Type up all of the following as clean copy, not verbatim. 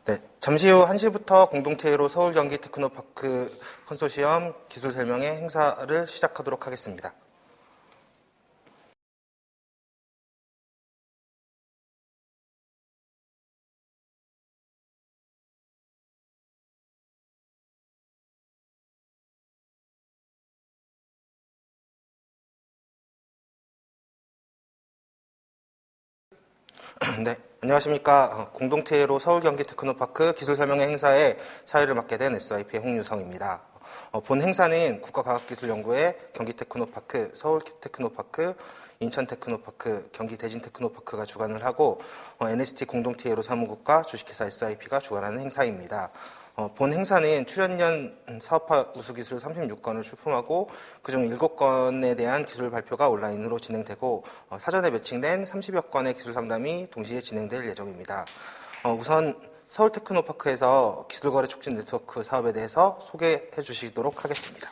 네, 잠시 후 1시부터 공동체로 서울 경기 테크노파크 컨소시엄 기술 설명회 행사를 시작하도록 하겠습니다. 네, 안녕하십니까. 공동체로 서울 경기 테크노파크 기술 설명회 행사에 사회를 맡게 된 SIP의 홍유성입니다. 본 행사는 국가과학기술연구회 경기 테크노파크, 서울 테크노파크, 인천 테크노파크, 경기 대진 테크노파크가 주관을 하고 NST 공동체로 사무국과 주식회사 SIP가 주관하는 행사입니다. 본 행사는 출연연 사업화 우수기술 36건을 출품하고 그중 7건에 대한 기술 발표가 온라인으로 진행되고 사전에 매칭된 30여 건의 기술 상담이 동시에 진행될 예정입니다. 우선 서울 테크노파크에서 기술거래 촉진 네트워크 사업에 대해서 소개해 주시도록 하겠습니다.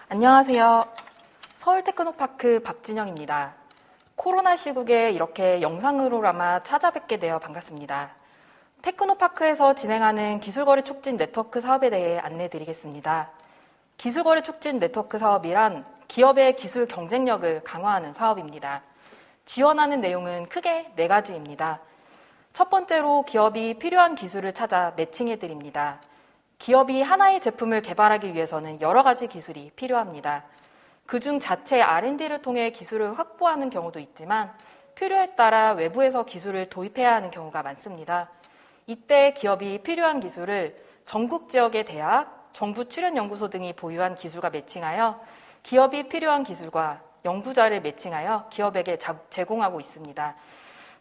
안녕하세요. 서울 테크노파크 박진영입니다. 코로나 시국에 이렇게 영상으로나마 찾아뵙게 되어 반갑습니다. 테크노파크에서 진행하는 기술거래 촉진 네트워크 사업에 대해 안내드리겠습니다. 기술거래 촉진 네트워크 사업이란 기업의 기술 경쟁력을 강화하는 사업입니다. 지원하는 내용은 크게 4가지입니다. 첫 번째로 기업이 필요한 기술을 찾아 매칭해드립니다. 기업이 하나의 제품을 개발하기 위해서는 여러 가지 기술이 필요합니다. 그중 자체 R&D를 통해 기술을 확보하는 경우도 있지만 필요에 따라 외부에서 기술을 도입해야 하는 경우가 많습니다. 이때 기업이 필요한 기술을 전국 지역의 대학, 정부 출연연구소 등이 보유한 기술과 매칭하여 기업이 필요한 기술과 연구자를 매칭하여 기업에게 제공하고 있습니다.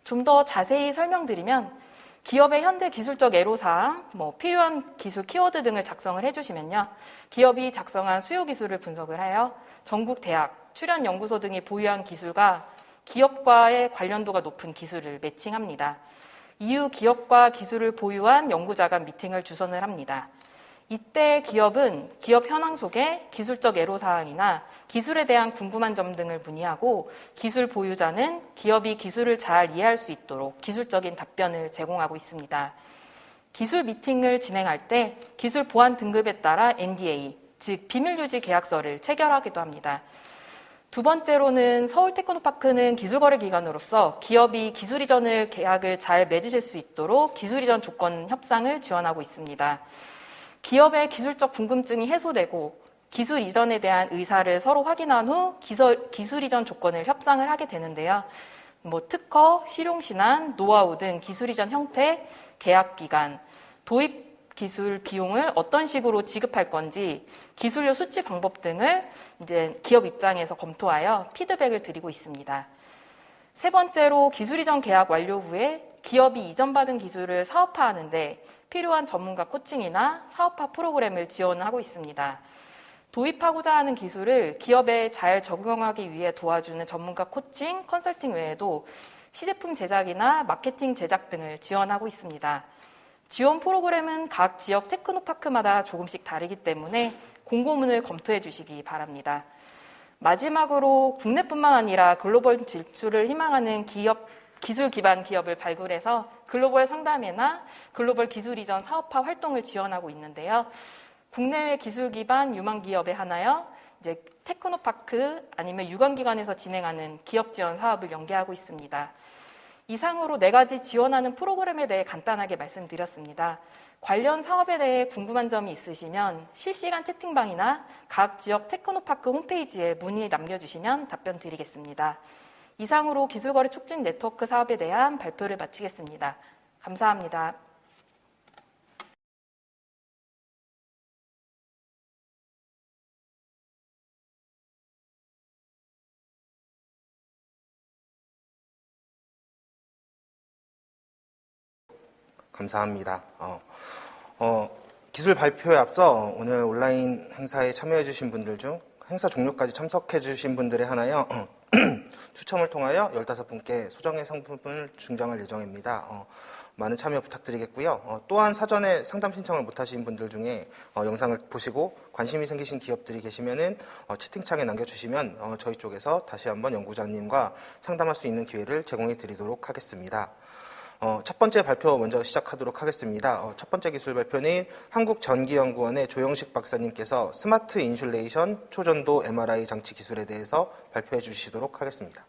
좀 더 자세히 설명드리면 기업의 현재 기술적 애로사항, 필요한 기술 키워드 등을 작성을 해주시면요. 기업이 작성한 수요 기술을 분석을 하여 전국 대학, 출연연구소 등이 보유한 기술과 기업과의 관련도가 높은 기술을 매칭합니다. 이후 기업과 기술을 보유한 연구자가 미팅을 주선을 합니다. 이때 기업은 기업 현황 속에 기술적 애로사항이나 기술에 대한 궁금한 점 등을 문의하고 기술 보유자는 기업이 기술을 잘 이해할 수 있도록 기술적인 답변을 제공하고 있습니다. 기술 미팅을 진행할 때 기술 보안 등급에 따라 NDA, 즉 비밀유지 계약서를 체결하기도 합니다. 두 번째로는 서울 테크노파크는 기술거래 기관으로서 기업이 기술 이전을 계약을 잘 맺으실 수 있도록 기술 이전 조건 협상을 지원하고 있습니다. 기업의 기술적 궁금증이 해소되고 기술 이전에 대한 의사를 서로 확인한 후 기술 이전 조건을 협상을 하게 되는데요. 특허, 실용신안, 노하우 등 기술 이전 형태, 계약 기간, 도입 기술 비용을 어떤 식으로 지급할 건지 기술료 수취 방법 등을 이제 기업 입장에서 검토하여 피드백을 드리고 있습니다. 세 번째로 기술 이전 계약 완료 후에 기업이 이전받은 기술을 사업화하는데 필요한 전문가 코칭이나 사업화 프로그램을 지원하고 있습니다. 도입하고자 하는 기술을 기업에 잘 적용하기 위해 도와주는 전문가 코칭, 컨설팅 외에도 시제품 제작이나 마케팅 제작 등을 지원하고 있습니다. 지원 프로그램은 각 지역 테크노파크마다 조금씩 다르기 때문에 공고문을 검토해 주시기 바랍니다. 마지막으로 국내뿐만 아니라 글로벌 진출을 희망하는 기술 기반 기업을 발굴해서 글로벌 상담회나 글로벌 기술 이전 사업화 활동을 지원하고 있는데요. 국내외 기술 기반 유망 기업에 하나여 이제 테크노파크 아니면 유관기관에서 진행하는 기업 지원 사업을 연계하고 있습니다. 이상으로 4가지 지원하는 프로그램에 대해 간단하게 말씀드렸습니다. 관련 사업에 대해 궁금한 점이 있으시면 실시간 채팅방이나 각 지역 테크노파크 홈페이지에 문의 남겨주시면 답변 드리겠습니다. 이상으로 기술거래 촉진 네트워크 사업에 대한 발표를 마치겠습니다. 감사합니다. 감사합니다. 기술 발표에 앞서 오늘 온라인 행사에 참여해 주신 분들 중 행사 종료까지 참석해 주신 분들에 한하여 추첨을 통하여 15분께 소정의 상품을 증정할 예정입니다. 많은 참여 부탁드리겠고요. 또한 사전에 상담 신청을 못하신 분들 중에 영상을 보시고 관심이 생기신 기업들이 계시면은 채팅창에 남겨주시면 저희 쪽에서 다시 한번 연구자님과 상담할 수 있는 기회를 제공해 드리도록 하겠습니다. 첫 번째 발표 먼저 시작하도록 하겠습니다. 첫 번째 기술 발표는 한국전기연구원의 조영식 박사님께서 스마트 인슐레이션 초전도 MRI 장치 기술에 대해서 발표해 주시도록 하겠습니다.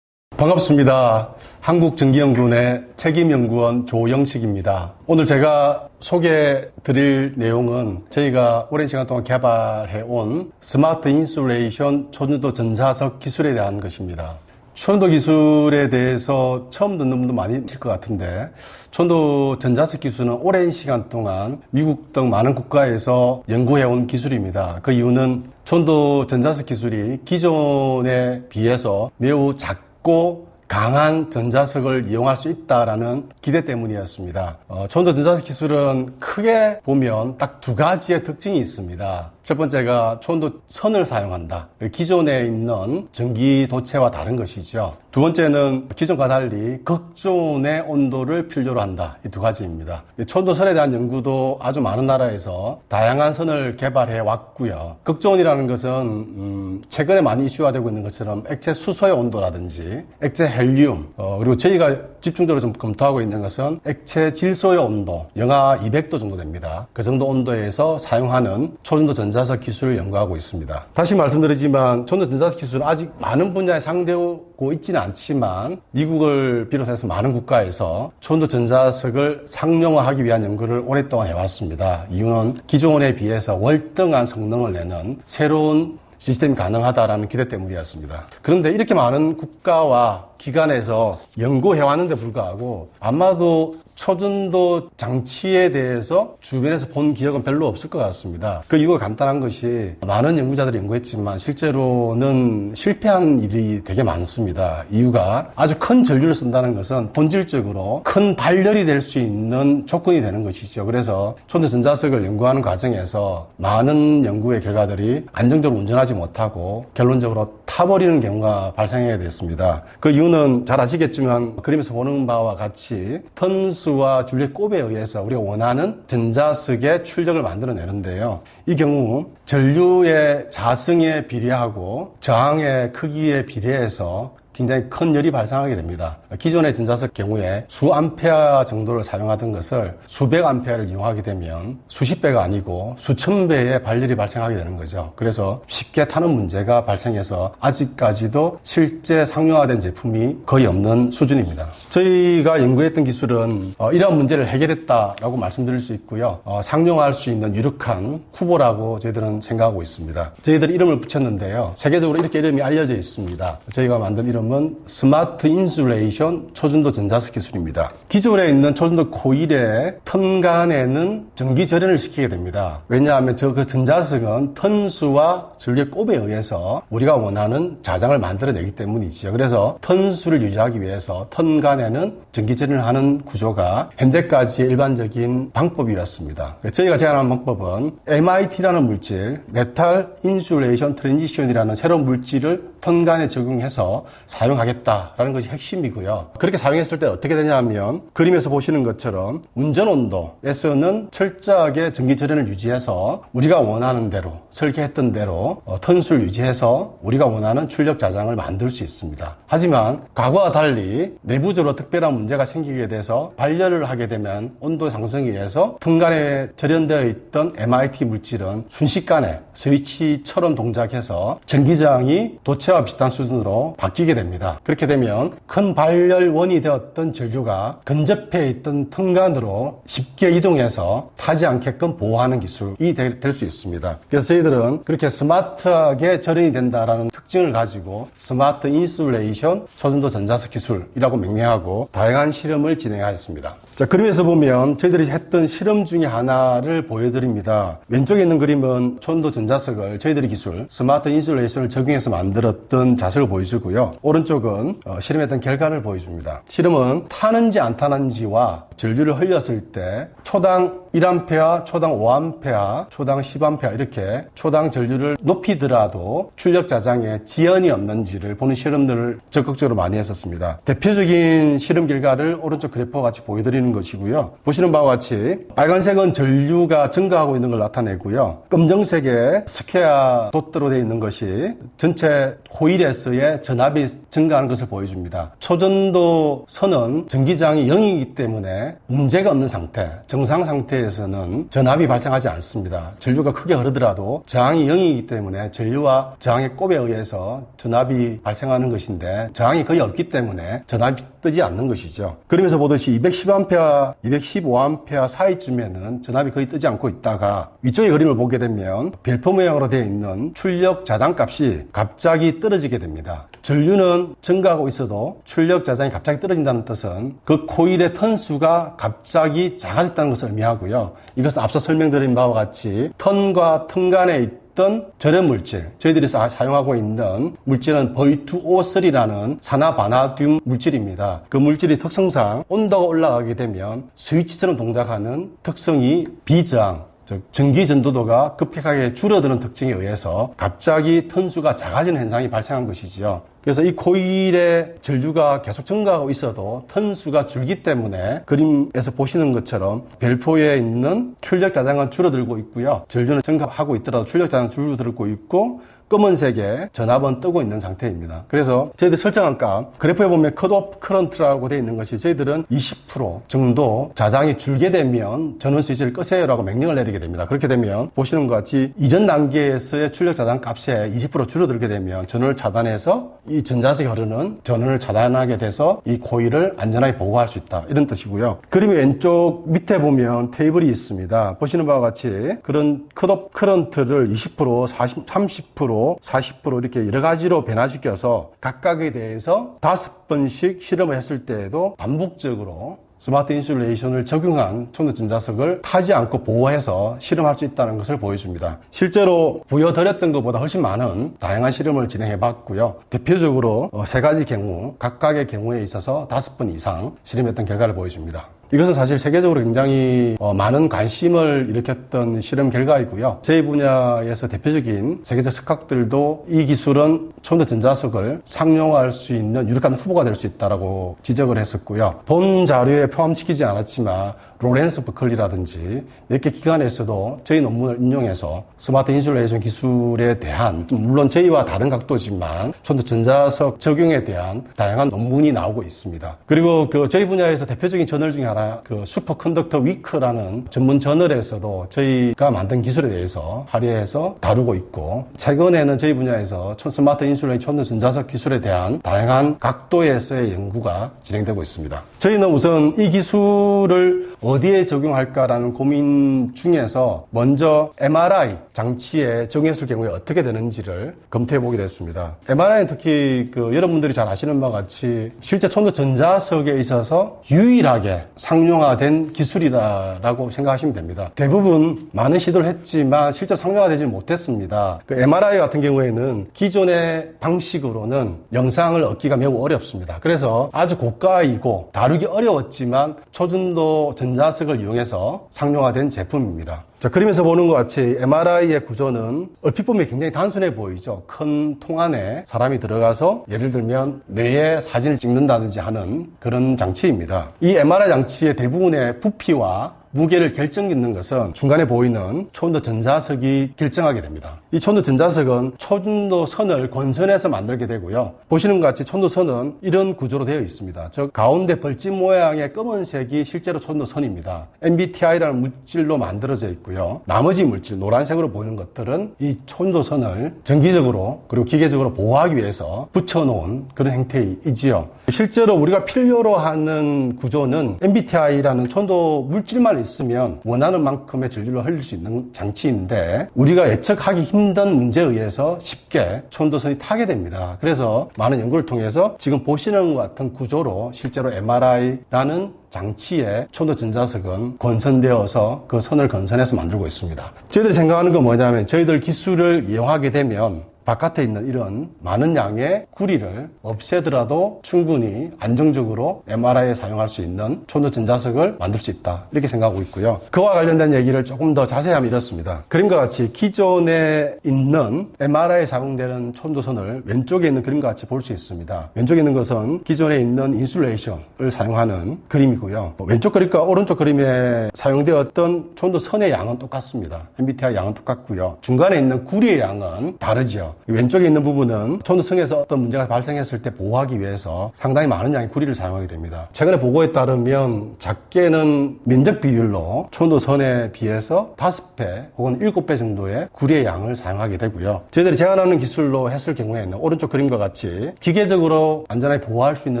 반갑습니다. 한국전기연구원의 책임연구원 조영식입니다. 오늘 제가 소개해 드릴 내용은 저희가 오랜 시간 동안 개발해온 스마트 인슐레이션 초전도 전자석 기술에 대한 것입니다. 초전도 기술에 대해서 처음 듣는 분도 많이 있을 것 같은데, 초전도 전자석 기술은 오랜 시간 동안 미국 등 많은 국가에서 연구해온 기술입니다. 그 이유는 초전도 전자석 기술이 기존에 비해서 매우 작고 강한 전자석을 이용할 수 있다라는 기대 때문이었습니다. 초전도 전자석 기술은 크게 보면 딱 두 가지의 특징이 있습니다. 첫 번째가 초전도 선을 사용한다. 기존에 있는 전기 도체와 다른 것이죠. 두 번째는 기존과 달리 극존의 온도를 필요로 한다. 이 두 가지입니다. 초전도 선에 대한 연구도 아주 많은 나라에서 다양한 선을 개발해 왔고요. 극존이라는 것은 최근에 많이 이슈화되고 있는 것처럼 액체 수소의 온도라든지 액체 헬륨, 그리고 저희가 집중적으로 좀 검토하고 있는 것은 액체 질소의 온도, 영하 200도 정도 됩니다. 그 정도 온도에서 사용하는 초전도 전자석 기술을 연구하고 있습니다. 다시 말씀드리지만 초전도 전자석 기술은 아직 많은 분야에 상대하고 있지는 않지만 미국을 비롯해서 많은 국가에서 초전도 전자석을 상용화하기 위한 연구를 오랫동안 해왔습니다. 이유는 기존에 비해서 월등한 성능을 내는 새로운 시스템이 가능하다라는 기대 때문이었습니다. 그런데 이렇게 많은 국가와 기관에서 연구해왔는데 불구하고 아마도 초전도 장치에 대해서 주변에서 본 기억은 별로 없을 것 같습니다. 그 이유가 간단한 것이 많은 연구자들이 연구했지만 실제로는 실패한 일이 되게 많습니다. 이유가 아주 큰 전류를 쓴다는 것은 본질적으로 큰 발열이 될 수 있는 조건이 되는 것이죠. 그래서 초전도 전자석을 연구하는 과정에서 많은 연구의 결과들이 안정적으로 운전하지 못하고 결론적으로 타버리는 경우가 발생하게 됐습니다. 그 이유는 잘 아시겠지만 그림에서 보는 바와 같이 턴수와 줄리엣 곱에 의해서 우리가 원하는 전자석의 출력을 만들어내는데요. 이 경우 전류의 자성에 비례하고 저항의 크기에 비례해서 굉장히 큰 열이 발생하게 됩니다. 기존의 전자석 경우에 수 암페어 정도를 사용하던 것을 수백 암페어를 이용하게 되면 수십 배가 아니고 수천 배의 발열이 발생하게 되는 거죠. 그래서 쉽게 타는 문제가 발생해서 아직까지도 실제 상용화된 제품이 거의 없는 수준입니다. 저희가 연구했던 기술은 이러한 문제를 해결했다라고 말씀드릴 수 있고요. 상용화할 수 있는 유력한 후보라고 저희들은 생각하고 있습니다. 저희들이 이름을 붙였는데요. 세계적으로 이렇게 이름이 알려져 있습니다. 저희가 만든 이름은 스마트 인슐레이션 초전도 전자석 기술입니다. 기존에 있는 초전도 코일의 턴간에는 전기 절연을 시키게 됩니다. 왜냐하면 그 전자석은 턴수와 전류의 곱에 의해서 우리가 원하는 자장을 만들어내기 때문이죠. 그래서 턴수를 유지하기 위해서 턴간에는 전기 절연을 하는 구조가 현재까지의 일반적인 방법이었습니다. 저희가 제안한 방법은 MIT라는 물질, 메탈 인슐레이션 트랜지션이라는 새로운 물질을 턴간에 적용해서 사용하겠다라는 것이 핵심이고요. 그렇게 사용했을 때 어떻게 되냐면 그림에서 보시는 것처럼 운전 온도에서는 철저하게 전기 절연을 유지해서 우리가 원하는 대로 설계했던 대로 턴수를 유지해서 우리가 원하는 출력 자장을 만들 수 있습니다. 하지만 과거와 달리 내부적으로 특별한 문제가 생기게 돼서 발열을 하게 되면 온도 상승에 의해서 턴간에 절연되어 있던 MIT 물질은 순식간에 스위치처럼 동작해서 전기저항이 도체와 비슷한 수준으로 바뀌게 됩니다. 그렇게 되면 큰 발열원이 되었던 전류가 근접해 있던 턴간으로 쉽게 이동해서 타지 않게끔 보호하는 기술이 될 수 있습니다. 그래서 저희들은 그렇게 스마트하게 절연이 된다라는 특징을 가지고 스마트 인슐레이션 초전도 전자석 기술이라고 명명하고 다양한 실험을 진행하였습니다. 자, 그림에서 보면 저희들이 했던 실험 중에 하나를 보여드립니다. 왼쪽에 있는 그림은 초전도 전자석을 저희들의 기술 스마트 인슐레이션을 적용해서 만들었던 자석을 보여주고요. 오른쪽은 실험했던 결과를 보여줍니다. 실험은 타는지 안 타는지와 전류를 흘렸을 때 초당 1A, 초당 5A, 초당 10A 이렇게 초당 전류를 높이더라도 출력 자장에 지연이 없는지를 보는 실험들을 적극적으로 많이 했었습니다. 대표적인 실험 결과를 오른쪽 그래프와 같이 보여드리는 것이고요. 보시는 바와 같이 빨간색은 전류가 증가하고 있는 걸 나타내고요. 검정색에 스퀘어 도트로 되어 있는 것이 전체 코일에서의 전압이 증가하는 것을 보여줍니다. 초전도 선은 전기저항이 0이기 때문에 문제가 없는 상태, 정상 상태에서는 전압이 발생하지 않습니다. 전류가 크게 흐르더라도 저항이 0이기 때문에 전류와 저항의 곱에 의해서 전압이 발생하는 것인데 저항이 거의 없기 때문에 전압이 뜨지 않는 것이죠. 그러면서 보듯이 210A, 215A 사이쯤에는 전압이 거의 뜨지 않고 있다가 위쪽의 그림을 보게 되면 별표 모양으로 되어 있는 출력 자장값이 갑자기 떨어지게 됩니다. 전류는 증가하고 있어도 출력 자장이 갑자기 떨어진다는 뜻은 그 코일의 턴수가 갑자기 작아졌다는 것을 의미하고요. 이것은 앞서 설명드린 바와 같이 턴과 턴 간에 있던 절연 물질, 저희들이 사용하고 있는 물질은 V2O3라는 산화바나듐 물질입니다. 그 물질이 특성상 온도가 올라가게 되면 스위치처럼 동작하는 특성이 비저항, 즉 전기 전도도가 급격하게 줄어드는 특징에 의해서 갑자기 턴수가 작아지는 현상이 발생한 것이지요. 그래서 이 코일의 전류가 계속 증가하고 있어도 턴수가 줄기 때문에 그림에서 보시는 것처럼 별표에 있는 출력 자장은 줄어들고 있고요. 전류는 증가하고 있더라도 출력 자장은 줄어들고 있고 검은색의 전압은 뜨고 있는 상태입니다. 그래서 저희들 설정한 값, 그래프에 보면 컷오프 커런트라고 되어 있는 것이 저희들은 20% 정도 자장이 줄게 되면 전원 스위치를 끄세요라고 명령을 내리게 됩니다. 그렇게 되면 보시는 것 같이 이전 단계에서의 출력 자장 값에 20% 줄어들게 되면 전원을 차단해서 이 전자석이 흐르는 전원을 차단하게 돼서 이 코일을 안전하게 보호할 수 있다. 이런 뜻이고요. 그림의 왼쪽 밑에 보면 테이블이 있습니다. 보시는 바와 같이 그런 컷오프 커런트를 20%, 30%, 40% 이렇게 여러 가지로 변화시켜서 각각에 대해서 5번씩 실험을 했을 때에도 반복적으로 스마트 인슐레이션을 적용한 촌도전자석을 타지 않고 보호해서 실험할 수 있다는 것을 보여줍니다. 실제로 보여드렸던 것보다 훨씬 많은 다양한 실험을 진행해 봤고요. 대표적으로 3가지 경우, 각각의 경우에 있어서 5번 이상 실험했던 결과를 보여줍니다. 이것은 사실 세계적으로 굉장히 많은 관심을 일으켰던 실험 결과이고요. 저희 분야에서 대표적인 세계적 석학들도 이 기술은 촌도전자석을 상용화할 수 있는 유력한 후보가 될 수 있다고 지적을 했었고요. 본 자료에 포함시키지 않았지만 로렌스 버클리라든지 몇 개 기관에서도 저희 논문을 인용해서 스마트 인슐레이션 기술에 대한, 물론 저희와 다른 각도지만 촌도전자석 적용에 대한 다양한 논문이 나오고 있습니다. 그리고 저희 분야에서 대표적인 저널 중에 하나, 슈퍼컨덕터 위크라는 전문 저널에서도 저희가 만든 기술에 대해서 발의해서 다루고 있고, 최근에는 저희 분야에서 스마트 인슐레이션 촌도전자석 기술에 대한 다양한 각도에서의 연구가 진행되고 있습니다. 저희는 우선 이 기술을 어디에 적용할까라는 고민 중에서 먼저 MRI 장치에 적용했을 경우에 어떻게 되는지를 검토해 보게 됐습니다. MRI는 특히 여러분들이 잘 아시는 바와 같이 실제 촌도전자석에 있어서 유일하게 상용화된 기술이다라고 생각하시면 됩니다. 대부분 많은 시도를 했지만 실제 상용화되지 못했습니다. MRI 같은 경우에는 기존의 방식으로는 영상을 얻기가 매우 어렵습니다. 그래서 아주 고가이고 다루기 어려웠지만 초전도 전자석을 이용해서 상용화된 제품입니다. 자, 그림에서 보는 것 같이 MRI의 구조는 얼핏 보면 굉장히 단순해 보이죠. 큰 통 안에 사람이 들어가서 예를 들면 뇌의 사진을 찍는다든지 하는 그런 장치입니다. 이 MRI 장치의 대부분의 부피와 무게를 결정짓는 것은 중간에 보이는 초전도 전자석이 결정하게 됩니다. 이 초전도 전자석은 초전도 선을 권선해서 만들게 되고요. 보시는 것 같이 초전도 선은 이런 구조로 되어 있습니다. 즉 가운데 벌집 모양의 검은색이 실제로 초전도 선입니다. MBTI라는 물질로 만들어져 있고요. 나머지 물질, 노란색으로 보이는 것들은 이 초전도 선을 전기적으로 그리고 기계적으로 보호하기 위해서 붙여놓은 그런 형태이지요. 실제로 우리가 필요로 하는 구조는 MBTI라는 초전도 물질만 있으면 원하는 만큼의 전류를 흘릴 수 있는 장치인데, 우리가 예측하기 힘든 문제에 의해서 쉽게 초전도선이 타게 됩니다. 그래서 많은 연구를 통해서 지금 보시는 것 같은 구조로 실제로 MRI라는 장치에 초전도 전자석은 건선되어서 그 선을 건선해서 만들고 있습니다. 저희들이 생각하는 건 뭐냐면, 저희들 기술을 이용하게 되면 바깥에 있는 이런 많은 양의 구리를 없애더라도 충분히 안정적으로 MRI에 사용할 수 있는 촌도 전자석을 만들 수 있다. 이렇게 생각하고 있고요. 그와 관련된 얘기를 조금 더 자세히 하면 이렇습니다. 그림과 같이 기존에 있는 MRI에 사용되는 촌도선을 왼쪽에 있는 그림과 같이 볼 수 있습니다. 왼쪽에 있는 것은 기존에 있는 인슐레이션을 사용하는 그림이고요. 왼쪽 그림과 오른쪽 그림에 사용되었던 촌도선의 양은 똑같습니다. MBTI 양은 똑같고요. 중간에 있는 구리의 양은 다르죠. 왼쪽에 있는 부분은 촌도선에서 어떤 문제가 발생했을 때 보호하기 위해서 상당히 많은 양의 구리를 사용하게 됩니다. 최근에 보고에 따르면 작게는 면적 비율로 촌도선에 비해서 5배 혹은 7배 정도의 구리의 양을 사용하게 되고요. 저희들이 제안하는 기술로 했을 경우에는 오른쪽 그림과 같이 기계적으로 안전하게 보호할 수 있는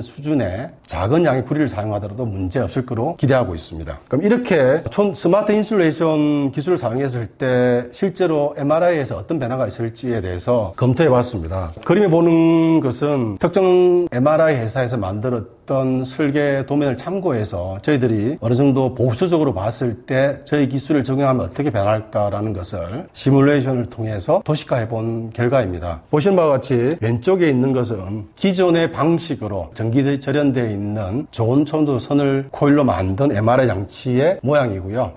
수준의 작은 양의 구리를 사용하더라도 문제 없을 거로 기대하고 있습니다. 그럼 이렇게 스마트 인슐레이션 기술을 사용했을 때 실제로 MRI에서 어떤 변화가 있을지에 대해서 검토해 봤습니다. 그림에 보는 것은 특정 MRI 회사에서 만들었던 설계 도면을 참고해서 저희들이 어느 정도 보수적으로 봤을 때 저희 기술을 적용하면 어떻게 변할까라는 것을 시뮬레이션을 통해서 도식화해 본 결과입니다. 보시는 바와 같이 왼쪽에 있는 것은 기존의 방식으로 전기 절연되어 있는 좋은 촌도선을 코일로 만든 MRI 장치의 모양이고요.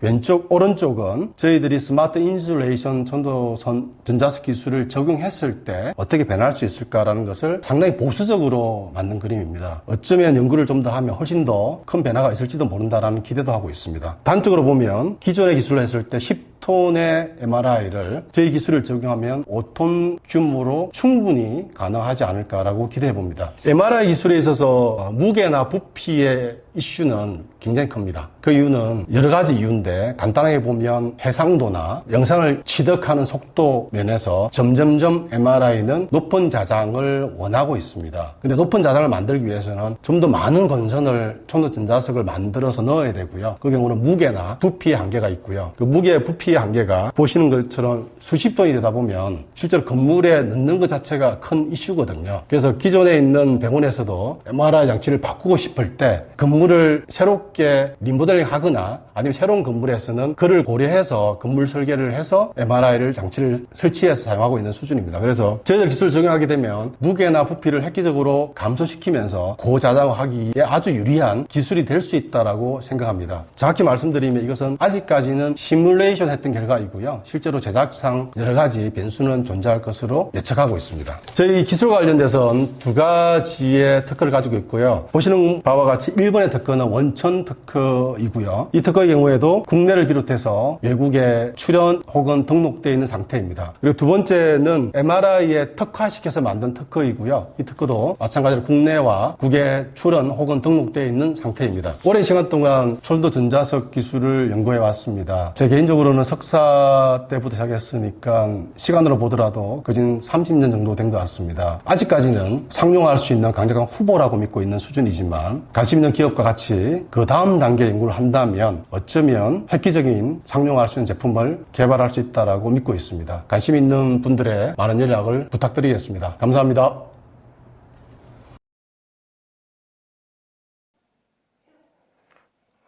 오른쪽은 저희들이 스마트 인슐레이션 촌도선 전자석 기술을 적용했을 때 어떻게 변할 수 있을까라는 것을 상당히 보수적으로 만든 그림입니다. 어쩌면 연구를 좀 더 하면 훨씬 더 큰 변화가 있을지도 모른다라는 기대도 하고 있습니다. 단적으로 보면 기존의 기술을 했을 때 10톤의 MRI를 저희 기술을 적용하면 5톤 규모로 충분히 가능하지 않을까라고 기대해 봅니다. MRI 기술에 있어서 무게나 부피의 이슈는 굉장히 큽니다. 그 이유는 여러 가지 이유인데 간단하게 보면 해상도나 영상을 취득하는 속도 면에서 점점점 MRI는 높은 자장을 원하고 있습니다. 근데 높은 자장을 만들기 위해서는 좀 더 많은 건선을 촌도 전자석을 만들어서 넣어야 되고요. 그 경우는 무게나 부피의 한계가 있고요. 그 무게, 부피의 한계가 보시는 것처럼 수십 톤이 되다 보면 실제로 건물에 넣는 것 자체가 큰 이슈거든요. 그래서 기존에 있는 병원에서도 MRI 장치를 바꾸고 싶을 때 건물을 새롭게 리모델링 하거나 아니면 새로운 건물에서는 그를 고려해서 건물 설계를 해서 MRI를 장치를 설치해서 사용하고 있는 수준입니다. 그래서 저희들 기술을 적용하게 되면 무게나 부피를 획기적으로 감소시키면서 고자장하기에 아주 유리한 기술이 될 수 있다고 생각합니다. 정확히 말씀드리면 이것은 아직까지는 시뮬레이션 했던 결과이고요. 실제로 제작상 여러 가지 변수는 존재할 것으로 예측하고 있습니다. 저희 기술과 관련돼서는 두 가지의 특허를 가지고 있고요. 보시는 바와 같이 1번의 특허는 원천 특허이고요. 이 특허의 경우에도 국내를 비롯해서 외국에 출연 혹은 등록되어 있는 상태입니다. 그리고 두 번째는 MRI에 특화시켜서 만든 특허이고요. 이 특허도 마찬가지로 국내와 국외 출연 혹은 등록되어 있는 상태입니다. 오랜 시간 동안 촌도 전자석 기술을 연구해 왔습니다. 제 개인적으로는 석사 때부터 시작했으니까 시간으로 보더라도 거진 30년 정도 된 것 같습니다. 아직까지는 상용할 수 있는 강력한 후보라고 믿고 있는 수준이지만 관심 있는 기업과 같이 그 다음 단계 연구를 한다면 어쩌면 획기적인 상용할 수 있는 제품을 개발할 수 있다고 믿고 있습니다. 관심 있는 분들의 많은 연락을 부탁드리겠습니다. 감사합니다.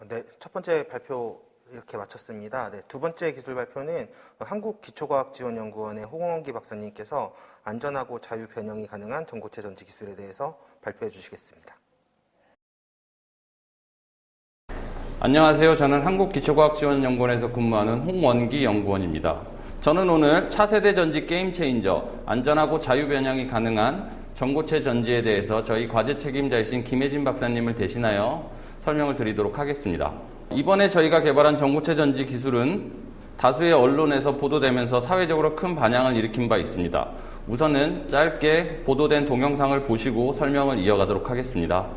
네, 첫 번째 발표 이렇게 마쳤습니다. 네, 두 번째 기술 발표는 한국기초과학지원연구원의 홍원기 박사님께서 안전하고 자유 변형이 가능한 전고체 전지 기술에 대해서 발표해 주시겠습니다. 안녕하세요. 저는 한국기초과학지원연구원에서 근무하는 홍원기 연구원입니다. 저는 오늘 차세대 전지 게임 체인저, 안전하고 자유 변형이 가능한 전고체 전지에 대해서 저희 과제 책임자이신 김혜진 박사님을 대신하여 설명을 드리도록 하겠습니다. 이번에 저희가 개발한 전고체 전지 기술은 다수의 언론에서 보도되면서 사회적으로 큰 반향을 일으킨 바 있습니다. 우선은 짧게 보도된 동영상을 보시고 설명을 이어가도록 하겠습니다.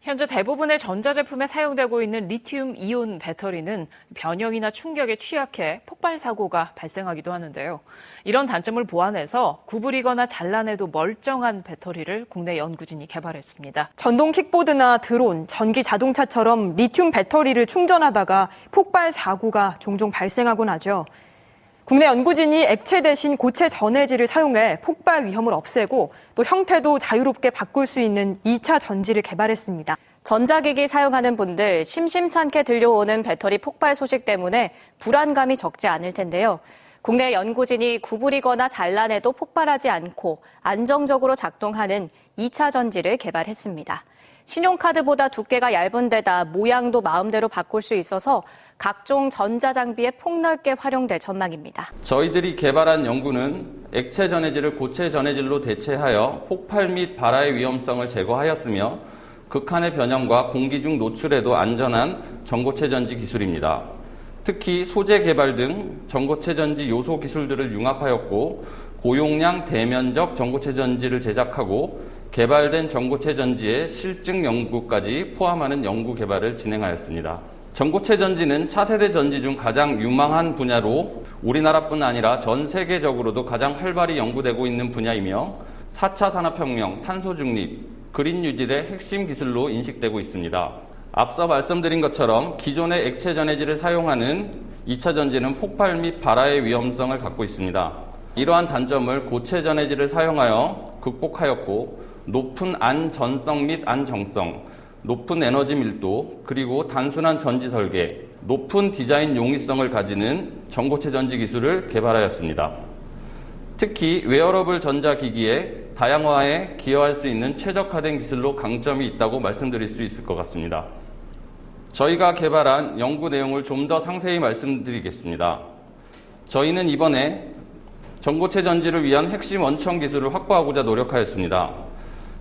현재 대부분의 전자제품에 사용되고 있는 리튬 이온 배터리는 변형이나 충격에 취약해 폭발 사고가 발생하기도 하는데요. 이런 단점을 보완해서 구부리거나 잘라내도 멀쩡한 배터리를 국내 연구진이 개발했습니다. 전동 킥보드나 드론, 전기 자동차처럼 리튬 배터리를 충전하다가 폭발 사고가 종종 발생하곤 하죠. 국내 연구진이 액체 대신 고체 전해질을 사용해 폭발 위험을 없애고 또 형태도 자유롭게 바꿀 수 있는 2차 전지를 개발했습니다. 전자기기 사용하는 분들 심심찮게 들려오는 배터리 폭발 소식 때문에 불안감이 적지 않을 텐데요. 국내 연구진이 구부리거나 잘라내도 폭발하지 않고 안정적으로 작동하는 2차 전지를 개발했습니다. 신용카드보다 두께가 얇은 데다 모양도 마음대로 바꿀 수 있어서 각종 전자장비에 폭넓게 활용될 전망입니다. 저희들이 개발한 연구는 액체 전해질을 고체 전해질로 대체하여 폭발 및 발화의 위험성을 제거하였으며 극한의 변형과 공기 중 노출에도 안전한 전고체 전지 기술입니다. 특히 소재 개발 등 전고체 전지 요소 기술들을 융합하였고 고용량 대면적 전고체 전지를 제작하고 개발된 전고체 전지의 실증 연구까지 포함하는 연구 개발을 진행하였습니다. 전고체 전지는 차세대 전지 중 가장 유망한 분야로 우리나라뿐 아니라 전 세계적으로도 가장 활발히 연구되고 있는 분야이며 4차 산업혁명, 탄소 중립, 그린 뉴딜의 핵심 기술로 인식되고 있습니다. 앞서 말씀드린 것처럼 기존의 액체 전해질을 사용하는 2차 전지는 폭발 및 발화의 위험성을 갖고 있습니다. 이러한 단점을 고체 전해질을 사용하여 극복하였고 높은 안전성 및 안정성, 높은 에너지 밀도, 그리고 단순한 전지 설계, 높은 디자인 용이성을 가지는 전고체 전지 기술을 개발하였습니다. 특히 웨어러블 전자기기의 다양화에 기여할 수 있는 최적화된 기술로 강점이 있다고 말씀드릴 수 있을 것 같습니다. 저희가 개발한 연구 내용을 좀 더 상세히 말씀드리겠습니다. 저희는 이번에 전고체 전지를 위한 핵심 원천 기술을 확보하고자 노력하였습니다.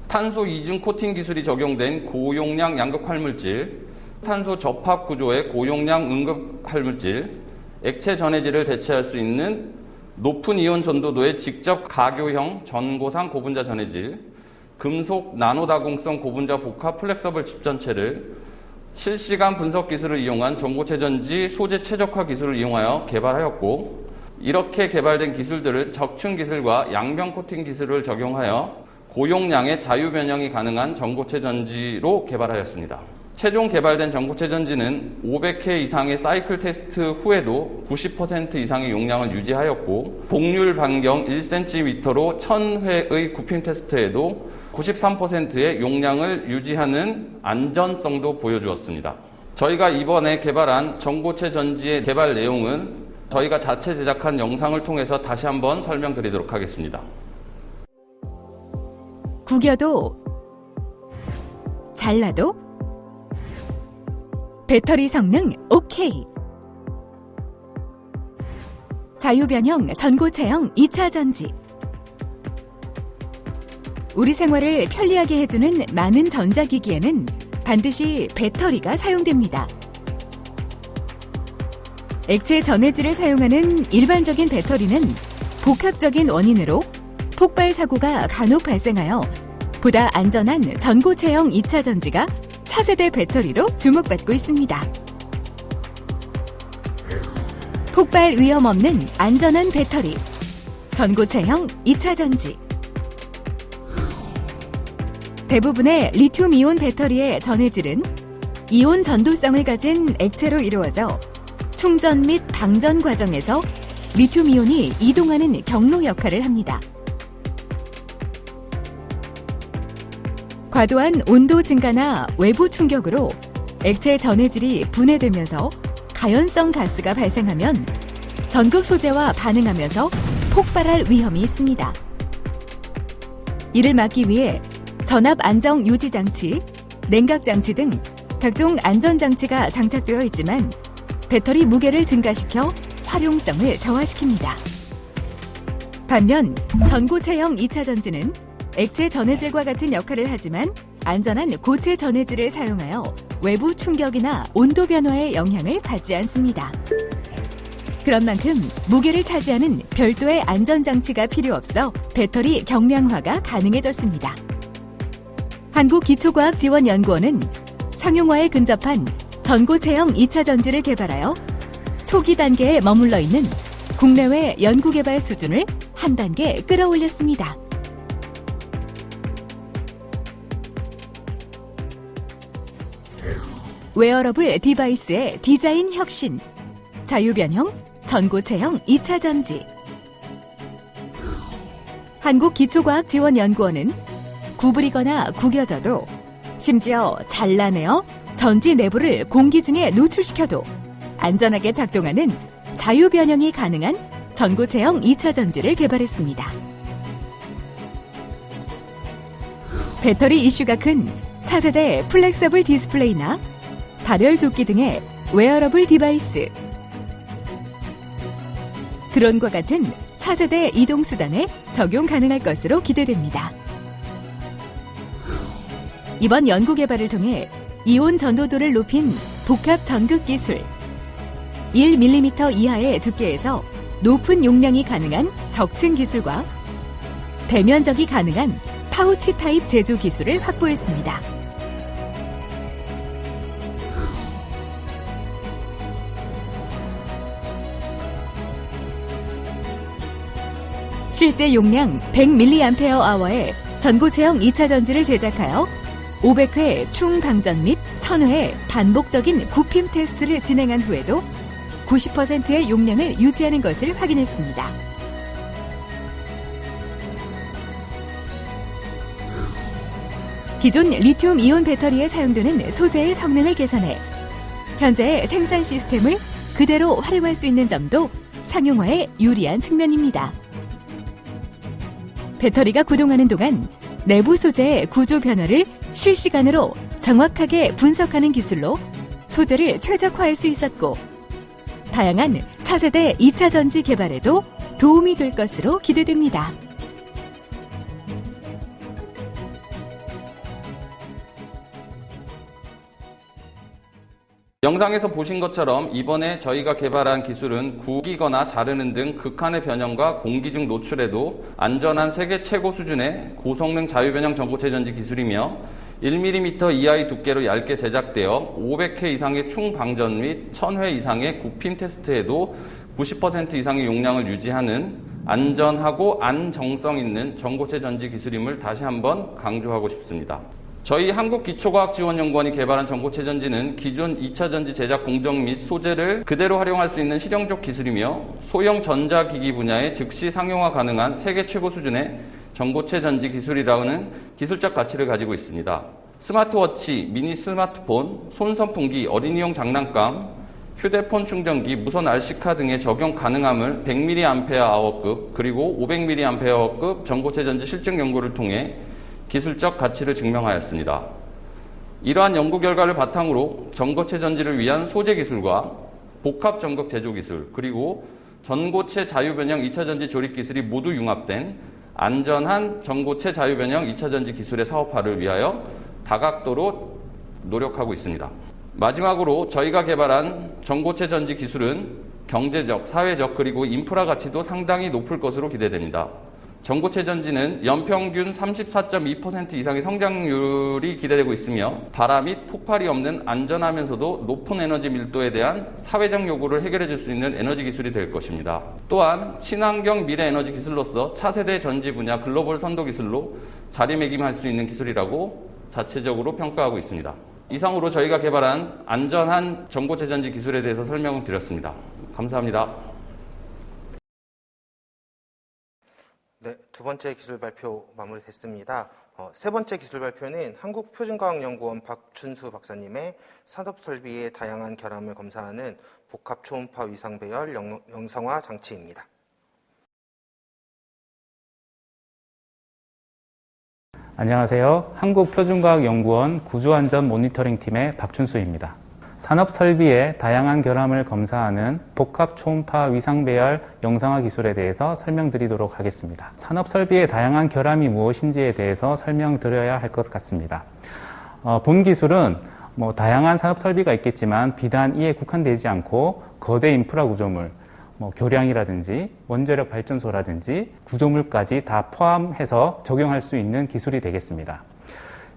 탄소 이중 코팅 기술이 적용된 고용량 양극 활물질, 탄소 접합 구조의 고용량 응급 활물질, 액체 전해질을 대체할 수 있는 높은 이온 전도도의 직접 가교형 전고상 고분자 전해질, 금속 나노다공성 고분자 복합 플렉서블 집전체를 실시간 분석 기술을 이용한 전고체 전지 소재 최적화 기술을 이용하여 개발하였고, 이렇게 개발된 기술들을 적층 기술과 양변 코팅 기술을 적용하여 고용량의 자유 변형이 가능한 전고체 전지로 개발하였습니다. 최종 개발된 전고체 전지는 500회 이상의 사이클 테스트 후에도 90% 이상의 용량을 유지하였고, 복률 반경 1cm로 1000회의 굽힘 테스트에도 93%의 용량을 유지하는 안전성도 보여주었습니다. 저희가 이번에 개발한 전고체 전지의 개발 내용은 저희가 자체 제작한 영상을 통해서 다시 한번 설명드리도록 하겠습니다. 구겨도 잘라도 배터리 성능 오케이. 자유변형 전고체형 2차 전지. 우리 생활을 편리하게 해주는 많은 전자기기에는 반드시 배터리가 사용됩니다. 액체 전해질을 사용하는 일반적인 배터리는 복합적인 원인으로 폭발 사고가 간혹 발생하여 보다 안전한 전고체형 2차 전지가 차세대 배터리로 주목받고 있습니다. 폭발 위험 없는 안전한 배터리, 전고체형 2차 전지. 대부분의 리튬이온 배터리의 전해질은 이온 전도성을 가진 액체로 이루어져 충전 및 방전 과정에서 리튬이온이 이동하는 경로 역할을 합니다. 과도한 온도 증가나 외부 충격으로 액체 전해질이 분해되면서 가연성 가스가 발생하면 전극 소재와 반응하면서 폭발할 위험이 있습니다. 이를 막기 위해 전압 안정 유지 장치, 냉각 장치 등 각종 안전 장치가 장착되어 있지만 배터리 무게를 증가시켜 활용성을 저하시킵니다. 반면 전고체형 2차 전지는 액체 전해질과 같은 역할을 하지만 안전한 고체 전해질을 사용하여 외부 충격이나 온도 변화의 영향을 받지 않습니다. 그런 만큼 무게를 차지하는 별도의 안전장치가 필요 없어 배터리 경량화가 가능해졌습니다. 한국기초과학지원연구원은 상용화에 근접한 전고체형 2차 전지를 개발하여 초기 단계에 머물러 있는 국내외 연구개발 수준을 한 단계 끌어올렸습니다. 웨어러블 디바이스의 디자인 혁신, 자유변형, 전고체형 2차 전지. 한국기초과학지원연구원은 구부리거나 구겨져도, 심지어 잘라내어 전지 내부를 공기 중에 노출시켜도 안전하게 작동하는 자유변형이 가능한 전고체형 2차 전지를 개발했습니다. 배터리 이슈가 큰 차세대 플렉서블 디스플레이나 발열 조끼 등의 웨어러블 디바이스, 드론과 같은 차세대 이동수단에 적용 가능할 것으로 기대됩니다. 이번 연구 개발을 통해 이온 전도도를 높인 복합 전극 기술, 1mm 이하의 두께에서 높은 용량이 가능한 적층 기술과 대면적이 가능한 파우치 타입 제조 기술을 확보했습니다. 실제 용량 100mAh의 전고체형 2차 전지를 제작하여 500회 충방전 및 1000회 반복적인 굽힘 테스트를 진행한 후에도 90%의 용량을 유지하는 것을 확인했습니다. 기존 리튬 이온 배터리에 사용되는 소재의 성능을 개선해 현재의 생산 시스템을 그대로 활용할 수 있는 점도 상용화에 유리한 측면입니다. 배터리가 구동하는 동안 내부 소재의 구조 변화를 실시간으로 정확하게 분석하는 기술로 소재를 최적화할 수 있었고, 다양한 차세대 2차 전지 개발에도 도움이 될 것으로 기대됩니다. 영상에서 보신 것처럼 이번에 저희가 개발한 기술은 구기거나 자르는 등 극한의 변형과 공기 중 노출에도 안전한 세계 최고 수준의 고성능 자유변형 전고체 전지 기술이며 1mm 이하의 두께로 얇게 제작되어 500회 이상의 충방전 및 1000회 이상의 굽힘 테스트에도 90% 이상의 용량을 유지하는 안전하고 안정성 있는 전고체 전지 기술임을 다시 한번 강조하고 싶습니다. 저희 한국기초과학지원연구원이 개발한 전고체 전지는 기존 2차 전지 제작 공정 및 소재를 그대로 활용할 수 있는 실용적 기술이며 소형 전자기기 분야에 즉시 상용화 가능한 세계 최고 수준의 전고체 전지 기술이라는 기술적 가치를 가지고 있습니다. 스마트워치, 미니 스마트폰, 손선풍기, 어린이용 장난감, 휴대폰 충전기, 무선 RC카 등에 적용 가능함을 100mAh급 그리고 500mAh급 전고체 전지 실증 연구를 통해 기술적 가치를 증명하였습니다. 이러한 연구 결과를 바탕으로 전고체 전지를 위한 소재 기술과 복합 전극 제조 기술, 그리고 전고체 자유변형 2차 전지 조립 기술이 모두 융합된 안전한 전고체 자유변형 2차 전지 기술의 사업화를 위하여 다각도로 노력하고 있습니다. 마지막으로 저희가 개발한 전고체 전지 기술은 경제적, 사회적, 그리고 인프라 가치도 상당히 높을 것으로 기대됩니다. 전고체 전지는 연평균 34.2% 이상의 성장률이 기대되고 있으며 발화 및 폭발이 없는 안전하면서도 높은 에너지 밀도에 대한 사회적 요구를 해결해 줄 수 있는 에너지 기술이 될 것입니다. 또한 친환경 미래 에너지 기술로서 차세대 전지 분야 글로벌 선도 기술로 자리매김할 수 있는 기술이라고 자체적으로 평가하고 있습니다. 이상으로 저희가 개발한 안전한 전고체 전지 기술에 대해서 설명을 드렸습니다. 감사합니다. 네, 두 번째 기술 발표 마무리됐습니다. 세 번째 기술 발표는 한국표준과학연구원 박춘수 박사님의 산업설비의 다양한 결함을 검사하는 복합 초음파 위상 배열 영상화 장치입니다. 안녕하세요. 한국표준과학연구원 구조안전 모니터링팀의 박춘수입니다. 산업설비의 다양한 결함을 검사하는 복합 초음파 위상배열 영상화 기술에 대해서 설명드리도록 하겠습니다. 산업설비의 다양한 결함이 무엇인지에 대해서 설명드려야 할 것 같습니다. 본 기술은 다양한 산업설비가 있겠지만 비단 이에 국한되지 않고 거대 인프라 구조물, 교량이라든지 원자력 발전소라든지 구조물까지 다 포함해서 적용할 수 있는 기술이 되겠습니다.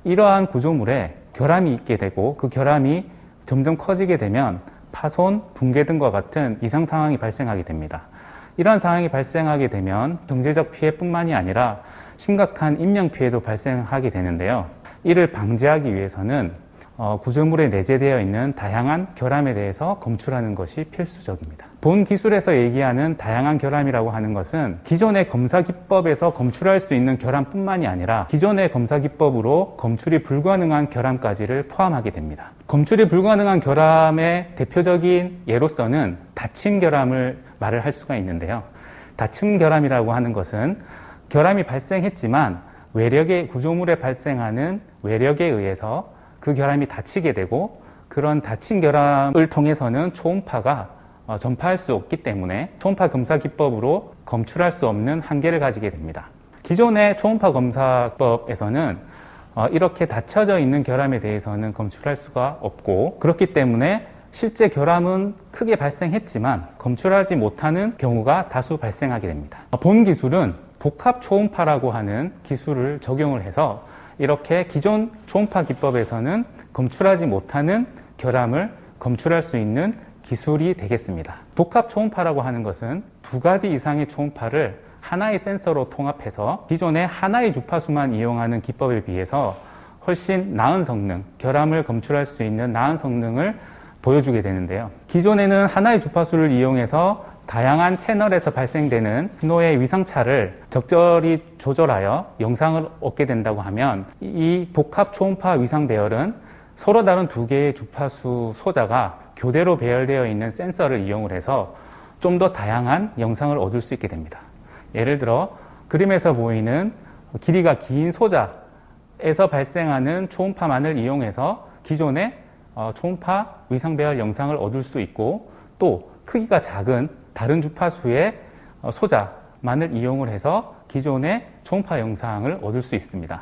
이러한 구조물에 결함이 있게 되고 그 결함이 점점 커지게 되면 파손, 붕괴 등과 같은 이상 상황이 발생하게 됩니다. 이러한 상황이 발생하게 되면 경제적 피해뿐만이 아니라 심각한 인명 피해도 발생하게 되는데요. 이를 방지하기 위해서는 구조물에 내재되어 있는 다양한 결함에 대해서 검출하는 것이 필수적입니다. 본 기술에서 얘기하는 다양한 결함이라고 하는 것은 기존의 검사 기법에서 검출할 수 있는 결함뿐만이 아니라 기존의 검사 기법으로 검출이 불가능한 결함까지를 포함하게 됩니다. 검출이 불가능한 결함의 대표적인 예로서는 닫힌 결함을 말을 할 수가 있는데요. 닫힌 결함이라고 하는 것은 결함이 발생했지만 외력의 구조물에 발생하는 외력에 의해서 그 결함이 닫히게 되고 그런 닫힌 결함을 통해서는 초음파가 전파할 수 없기 때문에 초음파 검사 기법으로 검출할 수 없는 한계를 가지게 됩니다. 기존의 초음파 검사법에서는 이렇게 닫혀져 있는 결함에 대해서는 검출할 수가 없고 그렇기 때문에 실제 결함은 크게 발생했지만 검출하지 못하는 경우가 다수 발생하게 됩니다. 본 기술은 복합 초음파라고 하는 기술을 적용을 해서 이렇게 기존 초음파 기법에서는 검출하지 못하는 결함을 검출할 수 있는 기술이 되겠습니다. 복합 초음파라고 하는 것은 두 가지 이상의 초음파를 하나의 센서로 통합해서 기존의 하나의 주파수만 이용하는 기법에 비해서 훨씬 나은 성능, 결함을 검출할 수 있는 나은 성능을 보여주게 되는데요. 기존에는 하나의 주파수를 이용해서 다양한 채널에서 발생되는 신호의 위상차를 적절히 조절하여 영상을 얻게 된다고 하면 이 복합 초음파 위상 배열은 서로 다른 두 개의 주파수 소자가 교대로 배열되어 있는 센서를 이용을 해서 좀 더 다양한 영상을 얻을 수 있게 됩니다. 예를 들어 그림에서 보이는 길이가 긴 소자에서 발생하는 초음파만을 이용해서 기존의 초음파 위상 배열 영상을 얻을 수 있고 또 크기가 작은 다른 주파수의 소자만을 이용을 해서 기존의 초음파 영상을 얻을 수 있습니다.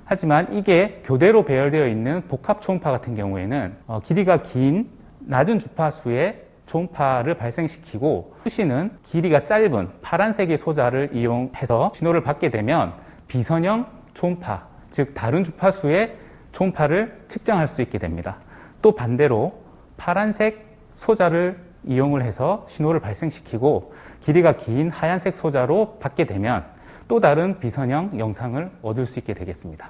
하지만 이게 교대로 배열되어 있는 복합 초음파 같은 경우에는 길이가 긴 낮은 주파수의 초음파를 발생시키고 수시는 길이가 짧은 파란색의 소자를 이용해서 신호를 받게 되면 비선형 초음파, 즉 다른 주파수의 초음파를 측정할 수 있게 됩니다. 또 반대로 파란색 소자를 이용을 해서 신호를 발생시키고 길이가 긴 하얀색 소자로 받게 되면 또 다른 비선형 영상을 얻을 수 있게 되겠습니다.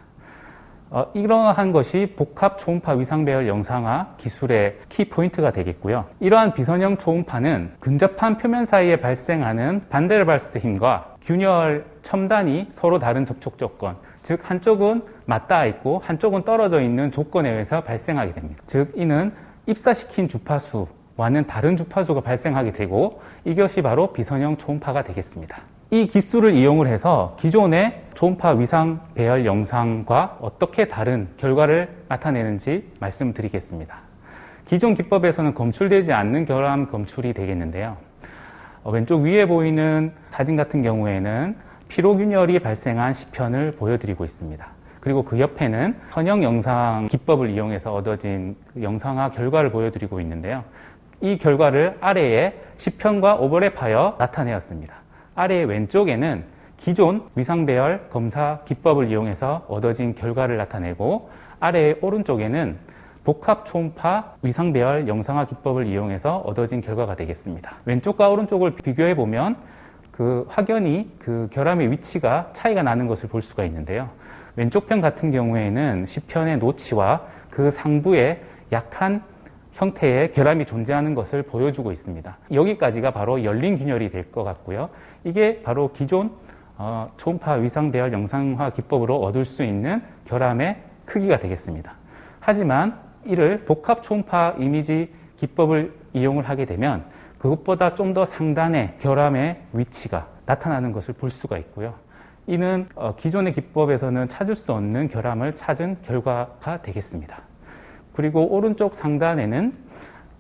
이러한 것이 복합 초음파 위상 배열 영상화 기술의 키 포인트가 되겠고요. 이러한 비선형 초음파는 근접한 표면 사이에 발생하는 반데르발스 힘과 균열 첨단이 서로 다른 접촉 조건, 즉 한쪽은 맞닿아 있고 한쪽은 떨어져 있는 조건에 의해서 발생하게 됩니다. 즉 이는 입사시킨 주파수와는 다른 주파수가 발생하게 되고 이것이 바로 비선형 초음파가 되겠습니다. 이 기술을 이용을 해서 기존의 초음파 위상 배열 영상과 어떻게 다른 결과를 나타내는지 말씀드리겠습니다. 기존 기법에서는 검출되지 않는 결함 검출이 되겠는데요. 왼쪽 위에 보이는 사진 같은 경우에는 피로균열이 발생한 시편을 보여드리고 있습니다. 그리고 그 옆에는 선형 영상 기법을 이용해서 얻어진 영상화 결과를 보여드리고 있는데요. 이 결과를 아래에 시편과 오버랩하여 나타내었습니다. 아래 왼쪽에는 기존 위상배열 검사 기법을 이용해서 얻어진 결과를 나타내고 아래 오른쪽에는 복합 초음파 위상배열 영상화 기법을 이용해서 얻어진 결과가 되겠습니다. 왼쪽과 오른쪽을 비교해 보면 확연히 그 결함의 위치가 차이가 나는 것을 볼 수가 있는데요. 왼쪽 편 같은 경우에는 시편의 노치와 그 상부에 약한 형태의 결함이 존재하는 것을 보여주고 있습니다. 여기까지가 바로 열린 균열이 될 것 같고요. 이게 바로 기존 초음파 위상 배열 영상화 기법으로 얻을 수 있는 결함의 크기가 되겠습니다. 하지만 이를 복합 초음파 이미지 기법을 이용을 하게 되면 그것보다 좀 더 상단의 결함의 위치가 나타나는 것을 볼 수가 있고요. 이는 기존의 기법에서는 찾을 수 없는 결함을 찾은 결과가 되겠습니다. 그리고 오른쪽 상단에는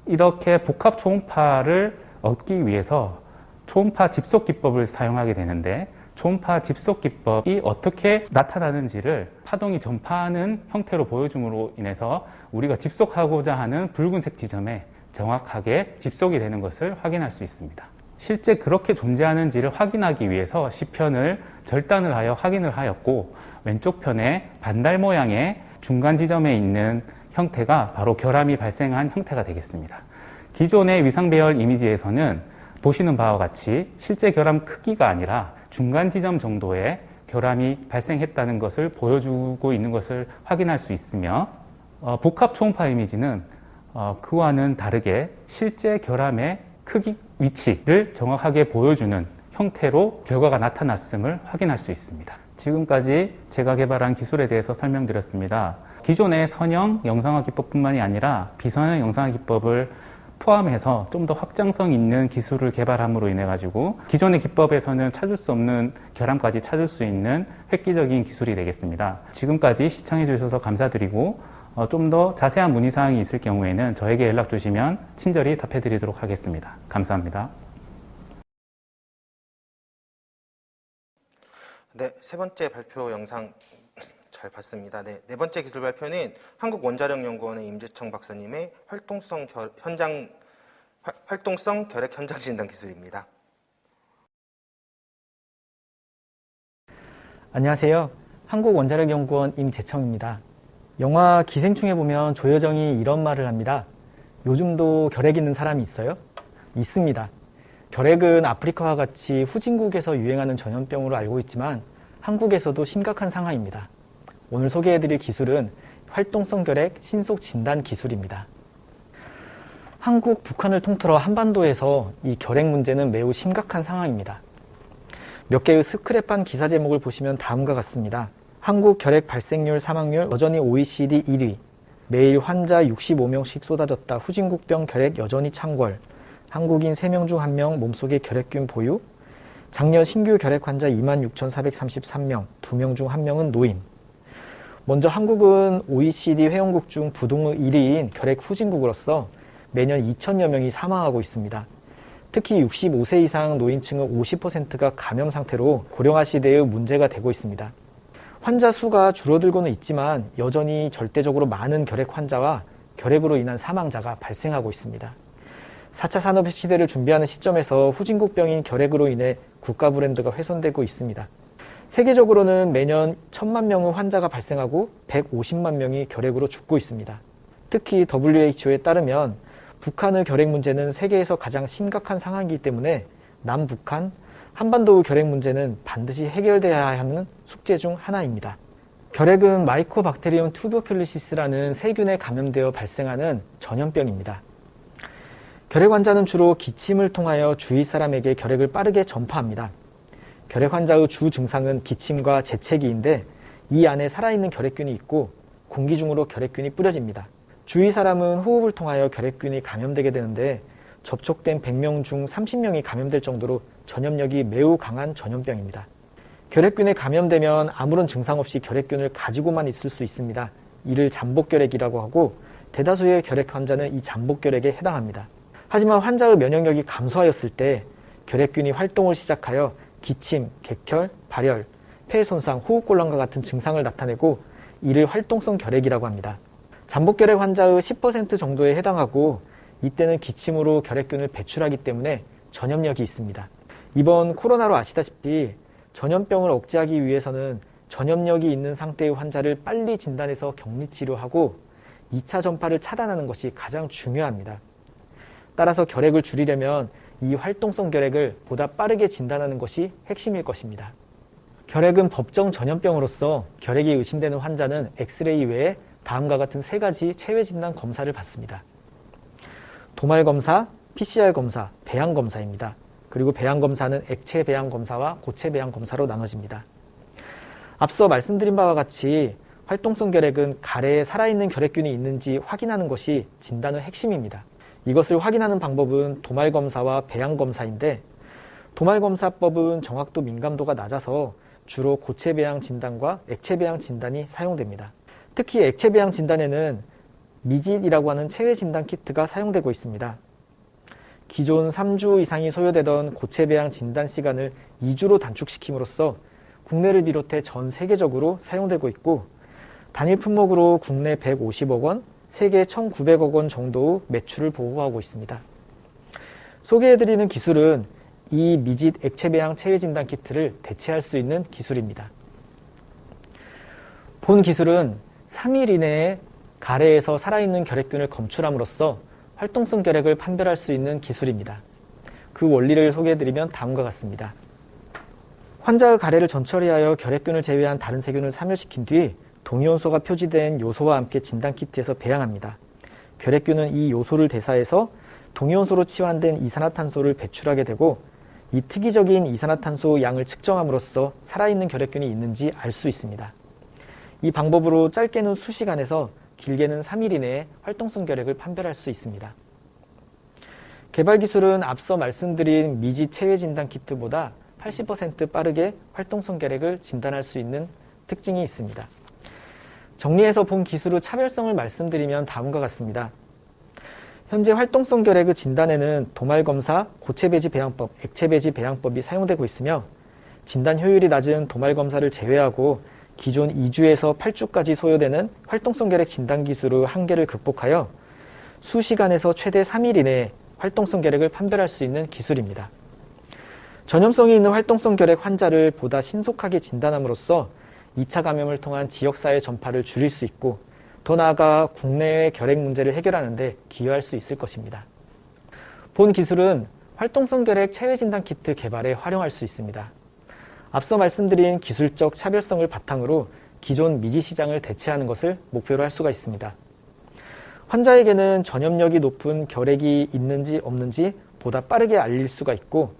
이렇게 복합 초음파를 얻기 위해서 초음파 집속 기법을 사용하게 되는데 초음파 집속 기법이 어떻게 나타나는지를 파동이 전파하는 형태로 보여줌으로 인해서 우리가 집속하고자 하는 붉은색 지점에 정확하게 집속이 되는 것을 확인할 수 있습니다. 실제 그렇게 존재하는지를 확인하기 위해서 시편을 절단을 하여 확인을 하였고 왼쪽 편에 반달 모양의 중간 지점에 있는 형태가 바로 결함이 발생한 형태가 되겠습니다. 기존의 위상배열 이미지에서는 보시는 바와 같이 실제 결함 크기가 아니라 중간 지점 정도의 결함이 발생했다는 것을 보여주고 있는 것을 확인할 수 있으며 복합 초음파 이미지는 그와는 다르게 실제 결함의 크기, 위치를 정확하게 보여주는 형태로 결과가 나타났음을 확인할 수 있습니다. 지금까지 제가 개발한 기술에 대해서 설명드렸습니다. 기존의 선형 영상화 기법뿐만이 아니라 비선형 영상화 기법을 포함해서 좀 더 확장성 있는 기술을 개발함으로 인해 가지고 기존의 기법에서는 찾을 수 없는 결함까지 찾을 수 있는 획기적인 기술이 되겠습니다. 지금까지 시청해 주셔서 감사드리고 좀 더 자세한 문의사항이 있을 경우에는 저에게 연락 주시면 친절히 답해 드리도록 하겠습니다. 감사합니다. 네, 세 번째 발표 영상 잘 봤습니다. 네, 네 번째 기술 발표는 한국원자력연구원의 임재청 박사님의 활동성 결핵 현장 진단 기술입니다. 안녕하세요. 한국원자력연구원 임재청입니다. 영화 기생충에 보면 조여정이 이런 말을 합니다. 요즘도 결핵 있는 사람이 있어요? 있습니다. 결핵은 아프리카와 같이 후진국에서 유행하는 전염병으로 알고 있지만 한국에서도 심각한 상황입니다. 오늘 소개해드릴 기술은 활동성 결핵 신속 진단 기술입니다. 한국, 북한을 통틀어 한반도에서 이 결핵 문제는 매우 심각한 상황입니다. 몇 개의 스크랩한 기사 제목을 보시면 다음과 같습니다. 한국 결핵 발생률 사망률 여전히 OECD 1위, 매일 환자 65명씩 쏟아졌다. 후진국병 결핵 여전히 창궐, 한국인 3명 중 1명 몸속에 결핵균 보유, 작년 신규 결핵 환자 26,433명, 2명 중 1명은 노인. 먼저 한국은 OECD 회원국 중 부동의 1위인 결핵 후진국으로서 매년 2,000여 명이 사망하고 있습니다. 특히 65세 이상 노인층의 50%가 감염 상태로 고령화 시대의 문제가 되고 있습니다. 환자 수가 줄어들고는 있지만 여전히 절대적으로 많은 결핵 환자와 결핵으로 인한 사망자가 발생하고 있습니다. 4차 산업 시대를 준비하는 시점에서 후진국병인 결핵으로 인해 국가 브랜드가 훼손되고 있습니다. 세계적으로는 매년 1,000만 명의 환자가 발생하고 150만 명이 결핵으로 죽고 있습니다. 특히 WHO에 따르면 북한의 결핵 문제는 세계에서 가장 심각한 상황이기 때문에 남북한, 한반도의 결핵 문제는 반드시 해결돼야 하는 숙제 중 하나입니다. 결핵은 마이코박테리움 투버큘리시스라는 세균에 감염되어 발생하는 전염병입니다. 결핵 환자는 주로 기침을 통하여 주위 사람에게 결핵을 빠르게 전파합니다. 결핵 환자의 주 증상은 기침과 재채기인데 이 안에 살아있는 결핵균이 있고 공기 중으로 결핵균이 뿌려집니다. 주위 사람은 호흡을 통하여 결핵균이 감염되게 되는데 접촉된 100명 중 30명이 감염될 정도로 전염력이 매우 강한 전염병입니다. 결핵균에 감염되면 아무런 증상 없이 결핵균을 가지고만 있을 수 있습니다. 이를 잠복결핵이라고 하고 대다수의 결핵 환자는 이 잠복결핵에 해당합니다. 하지만 환자의 면역력이 감소하였을 때 결핵균이 활동을 시작하여 기침, 객혈, 발열, 폐 손상, 호흡곤란과 같은 증상을 나타내고 이를 활동성 결핵이라고 합니다. 잠복결핵 환자의 10% 정도에 해당하고 이때는 기침으로 결핵균을 배출하기 때문에 전염력이 있습니다. 이번 코로나로 아시다시피 전염병을 억제하기 위해서는 전염력이 있는 상태의 환자를 빨리 진단해서 격리치료하고 2차 전파를 차단하는 것이 가장 중요합니다. 따라서 결핵을 줄이려면 이 활동성 결핵을 보다 빠르게 진단하는 것이 핵심일 것입니다. 결핵은 법정 전염병으로서 결핵이 의심되는 환자는 엑스레이 외에 다음과 같은 3가지 체외 진단 검사를 받습니다. 도말 검사, PCR 검사, 배양 검사입니다. 그리고 배양 검사는 액체 배양 검사와 고체 배양 검사로 나눠집니다. 앞서 말씀드린 바와 같이 활동성 결핵은 가래에 살아있는 결핵균이 있는지 확인하는 것이 진단의 핵심입니다. 이것을 확인하는 방법은 도말 검사와 배양 검사인데 도말 검사법은 정확도 민감도가 낮아서 주로 고체 배양 진단과 액체 배양 진단이 사용됩니다. 특히 액체 배양 진단에는 미짓이라고 하는 체외 진단 키트가 사용되고 있습니다. 기존 3주 이상이 소요되던 고체 배양 진단 시간을 2주로 단축시킴으로써 국내를 비롯해 전 세계적으로 사용되고 있고 단일 품목으로 국내 150억 원, 세계 1,900억 원 정도의 매출을 보호하고 있습니다. 소개해드리는 기술은 이 미짓 액체 배양 체외 진단 키트를 대체할 수 있는 기술입니다. 본 기술은 3일 이내에 가래에서 살아있는 결핵균을 검출함으로써 활동성 결핵을 판별할 수 있는 기술입니다. 그 원리를 소개해드리면 다음과 같습니다. 환자의 가래를 전처리하여 결핵균을 제외한 다른 세균을 사멸시킨 뒤 동위원소가 표지된 요소와 함께 진단키트에서 배양합니다. 결핵균은 이 요소를 대사해서 동위원소로 치환된 이산화탄소를 배출하게 되고 이 특이적인 이산화탄소 양을 측정함으로써 살아있는 결핵균이 있는지 알 수 있습니다. 이 방법으로 짧게는 수시간에서 길게는 3일 이내에 활동성 결핵을 판별할 수 있습니다. 개발 기술은 앞서 말씀드린 미지 체외 진단 키트보다 80% 빠르게 활동성 결핵을 진단할 수 있는 특징이 있습니다. 정리해서 본 기술의 차별성을 말씀드리면 다음과 같습니다. 현재 활동성 결핵의 진단에는 도말검사, 고체배지 배양법, 액체배지 배양법이 사용되고 있으며 진단 효율이 낮은 도말검사를 제외하고 기존 2주에서 8주까지 소요되는 활동성 결핵 진단 기술의 한계를 극복하여 수시간에서 최대 3일 이내에 활동성 결핵을 판별할 수 있는 기술입니다. 전염성이 있는 활동성 결핵 환자를 보다 신속하게 진단함으로써 2차 감염을 통한 지역사회 전파를 줄일 수 있고 더 나아가 국내의 결핵 문제를 해결하는 데 기여할 수 있을 것입니다. 본 기술은 활동성 결핵 체외 진단 키트 개발에 활용할 수 있습니다. 앞서 말씀드린 기술적 차별성을 바탕으로 기존 미지 시장을 대체하는 것을 목표로 할 수가 있습니다. 환자에게는 전염력이 높은 결핵이 있는지 없는지 보다 빠르게 알릴 수가 있고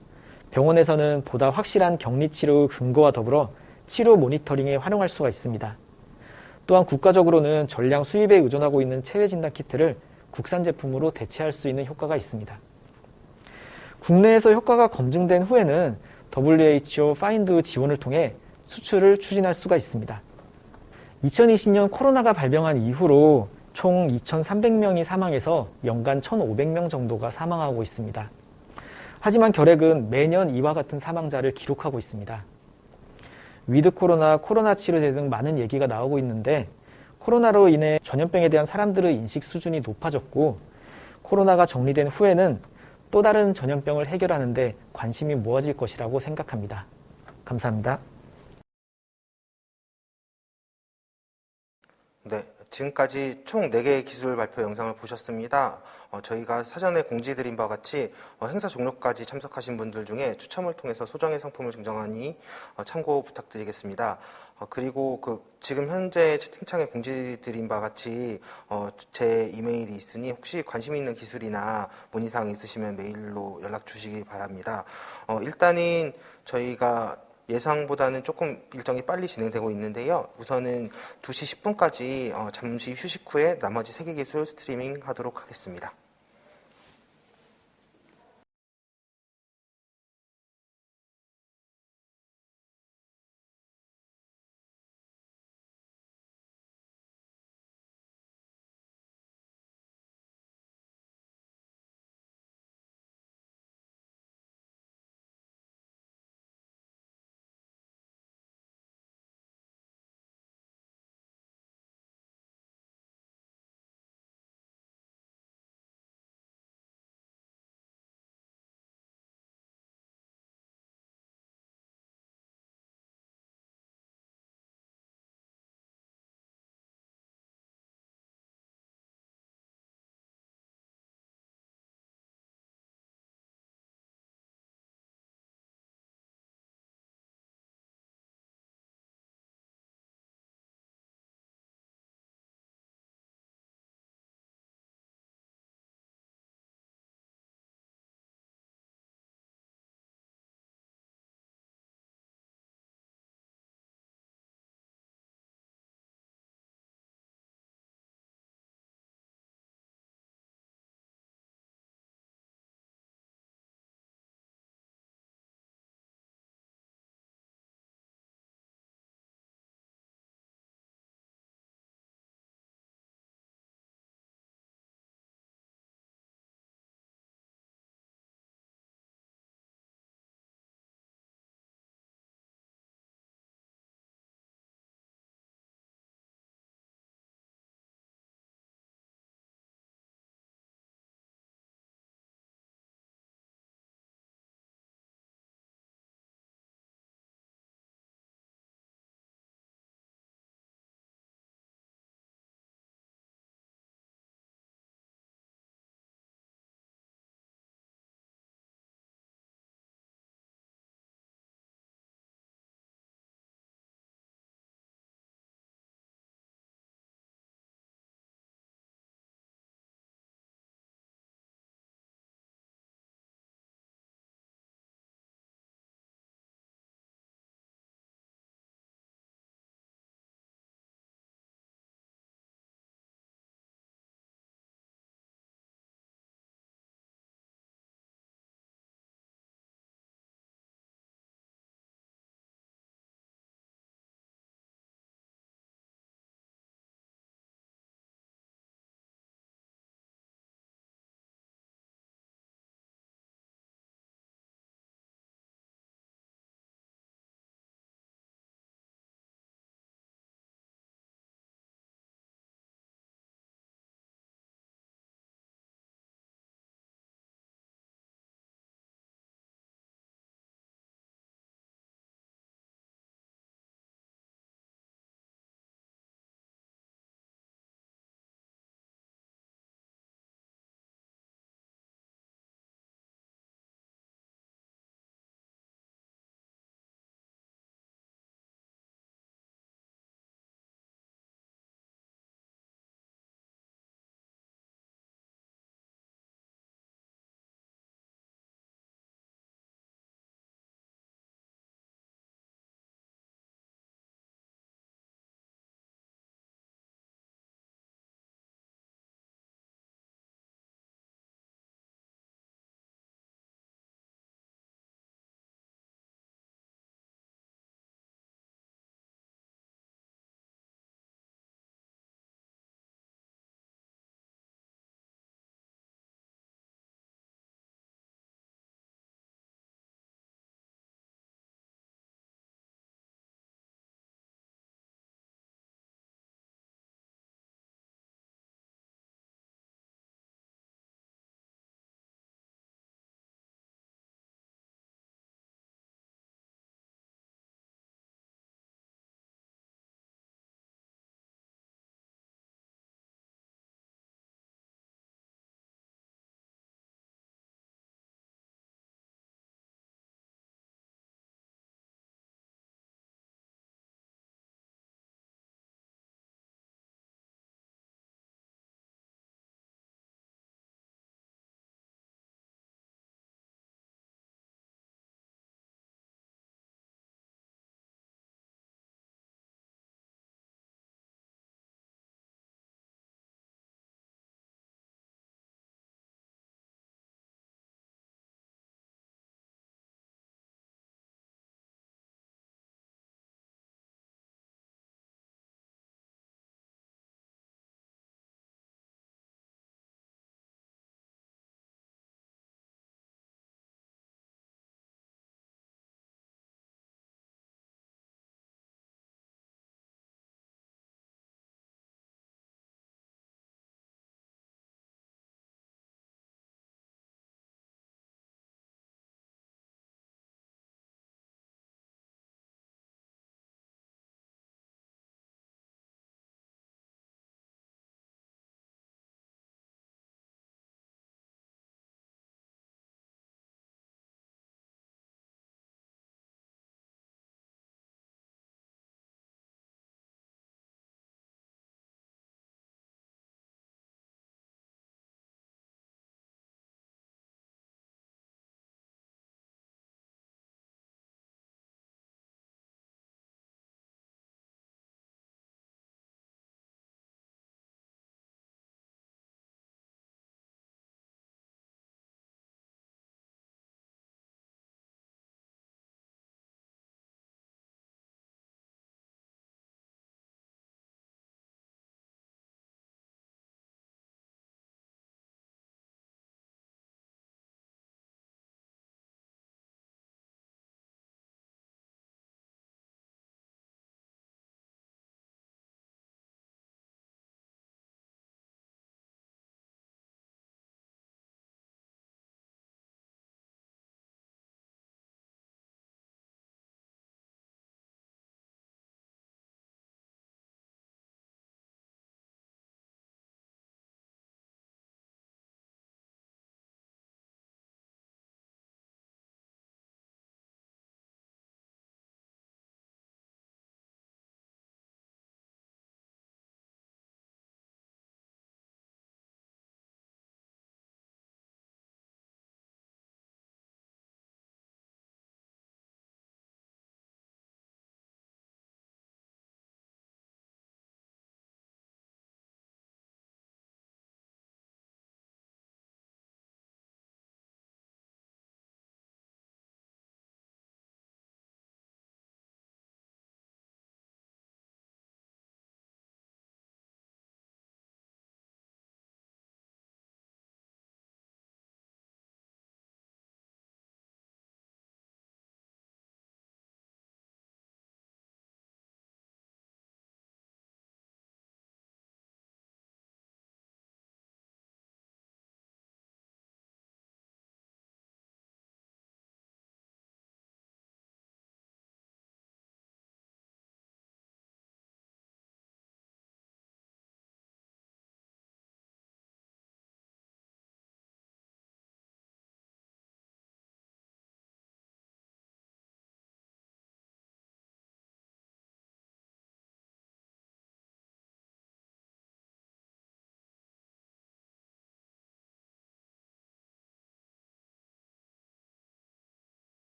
병원에서는 보다 확실한 격리 치료의 근거와 더불어 치료 모니터링에 활용할 수가 있습니다. 또한 국가적으로는 전량 수입에 의존하고 있는 체외 진단 키트를 국산 제품으로 대체할 수 있는 효과가 있습니다. 국내에서 효과가 검증된 후에는 WHO 파인드 지원을 통해 수출을 추진할 수가 있습니다. 2020년 코로나가 발병한 이후로 총 2,300명이 사망해서 연간 1,500명 정도가 사망하고 있습니다. 하지만 결핵은 매년 이와 같은 사망자를 기록하고 있습니다. 위드 코로나, 코로나 치료제 등 많은 얘기가 나오고 있는데 코로나로 인해 전염병에 대한 사람들의 인식 수준이 높아졌고 코로나가 정리된 후에는 또 다른 전염병을 해결하는 데 관심이 모아질 것이라고 생각합니다. 감사합니다. 네, 지금까지 총 4개의 기술 발표 영상을 보셨습니다. 저희가 사전에 공지드린 바와 같이 행사 종료까지 참석하신 분들 중에 추첨을 통해서 소정의 상품을 증정하니 참고 부탁드리겠습니다. 그리고 지금 현재 채팅창에 공지드린 바와 같이 제 이메일이 있으니 혹시 관심 있는 기술이나 문의사항 있으시면 메일로 연락 주시기 바랍니다. 일단은 저희가 예상보다는 조금 일정이 빨리 진행되고 있는데요. 우선은 2시 10분까지 잠시 휴식 후에 나머지 3개 기술 스트리밍 하도록 하겠습니다.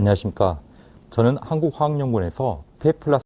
안녕하십니까. 저는 한국화학연구원에서 테플라스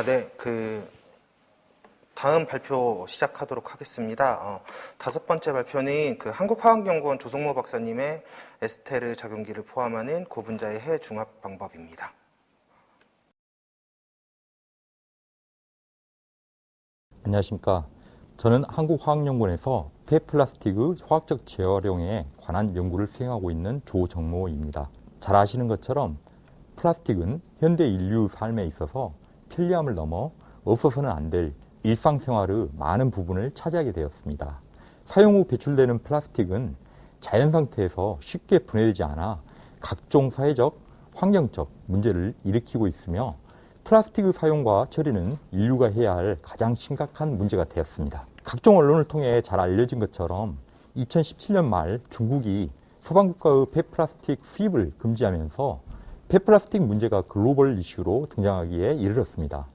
네, 다음 발표 시작하도록 하겠습니다. 5번째 발표는 한국화학연구원 조성모 박사님의 에스테르 작용기를 포함하는 고분자의 해 중합 방법입니다. 안녕하십니까. 저는 한국화학연구원에서 폐플라스틱의 화학적 재활용에 관한 연구를 수행하고 있는 조정모입니다. 잘 아시는 것처럼 플라스틱은 현대 인류 삶에 있어서 편리함을 넘어 없어서는 안 될 일상생활의 많은 부분을 차지하게 되었습니다. 사용 후 배출되는 플라스틱은 자연 상태에서 쉽게 분해되지 않아 각종 사회적, 환경적 문제를 일으키고 있으며 플라스틱의 사용과 처리는 인류가 해야 할 가장 심각한 문제가 되었습니다. 각종 언론을 통해 잘 알려진 것처럼 2017년 말 중국이 서방국가의 폐플라스틱 수입을 금지하면서 폐플라스틱 문제가 글로벌 이슈로 등장하기에 이르렀습니다.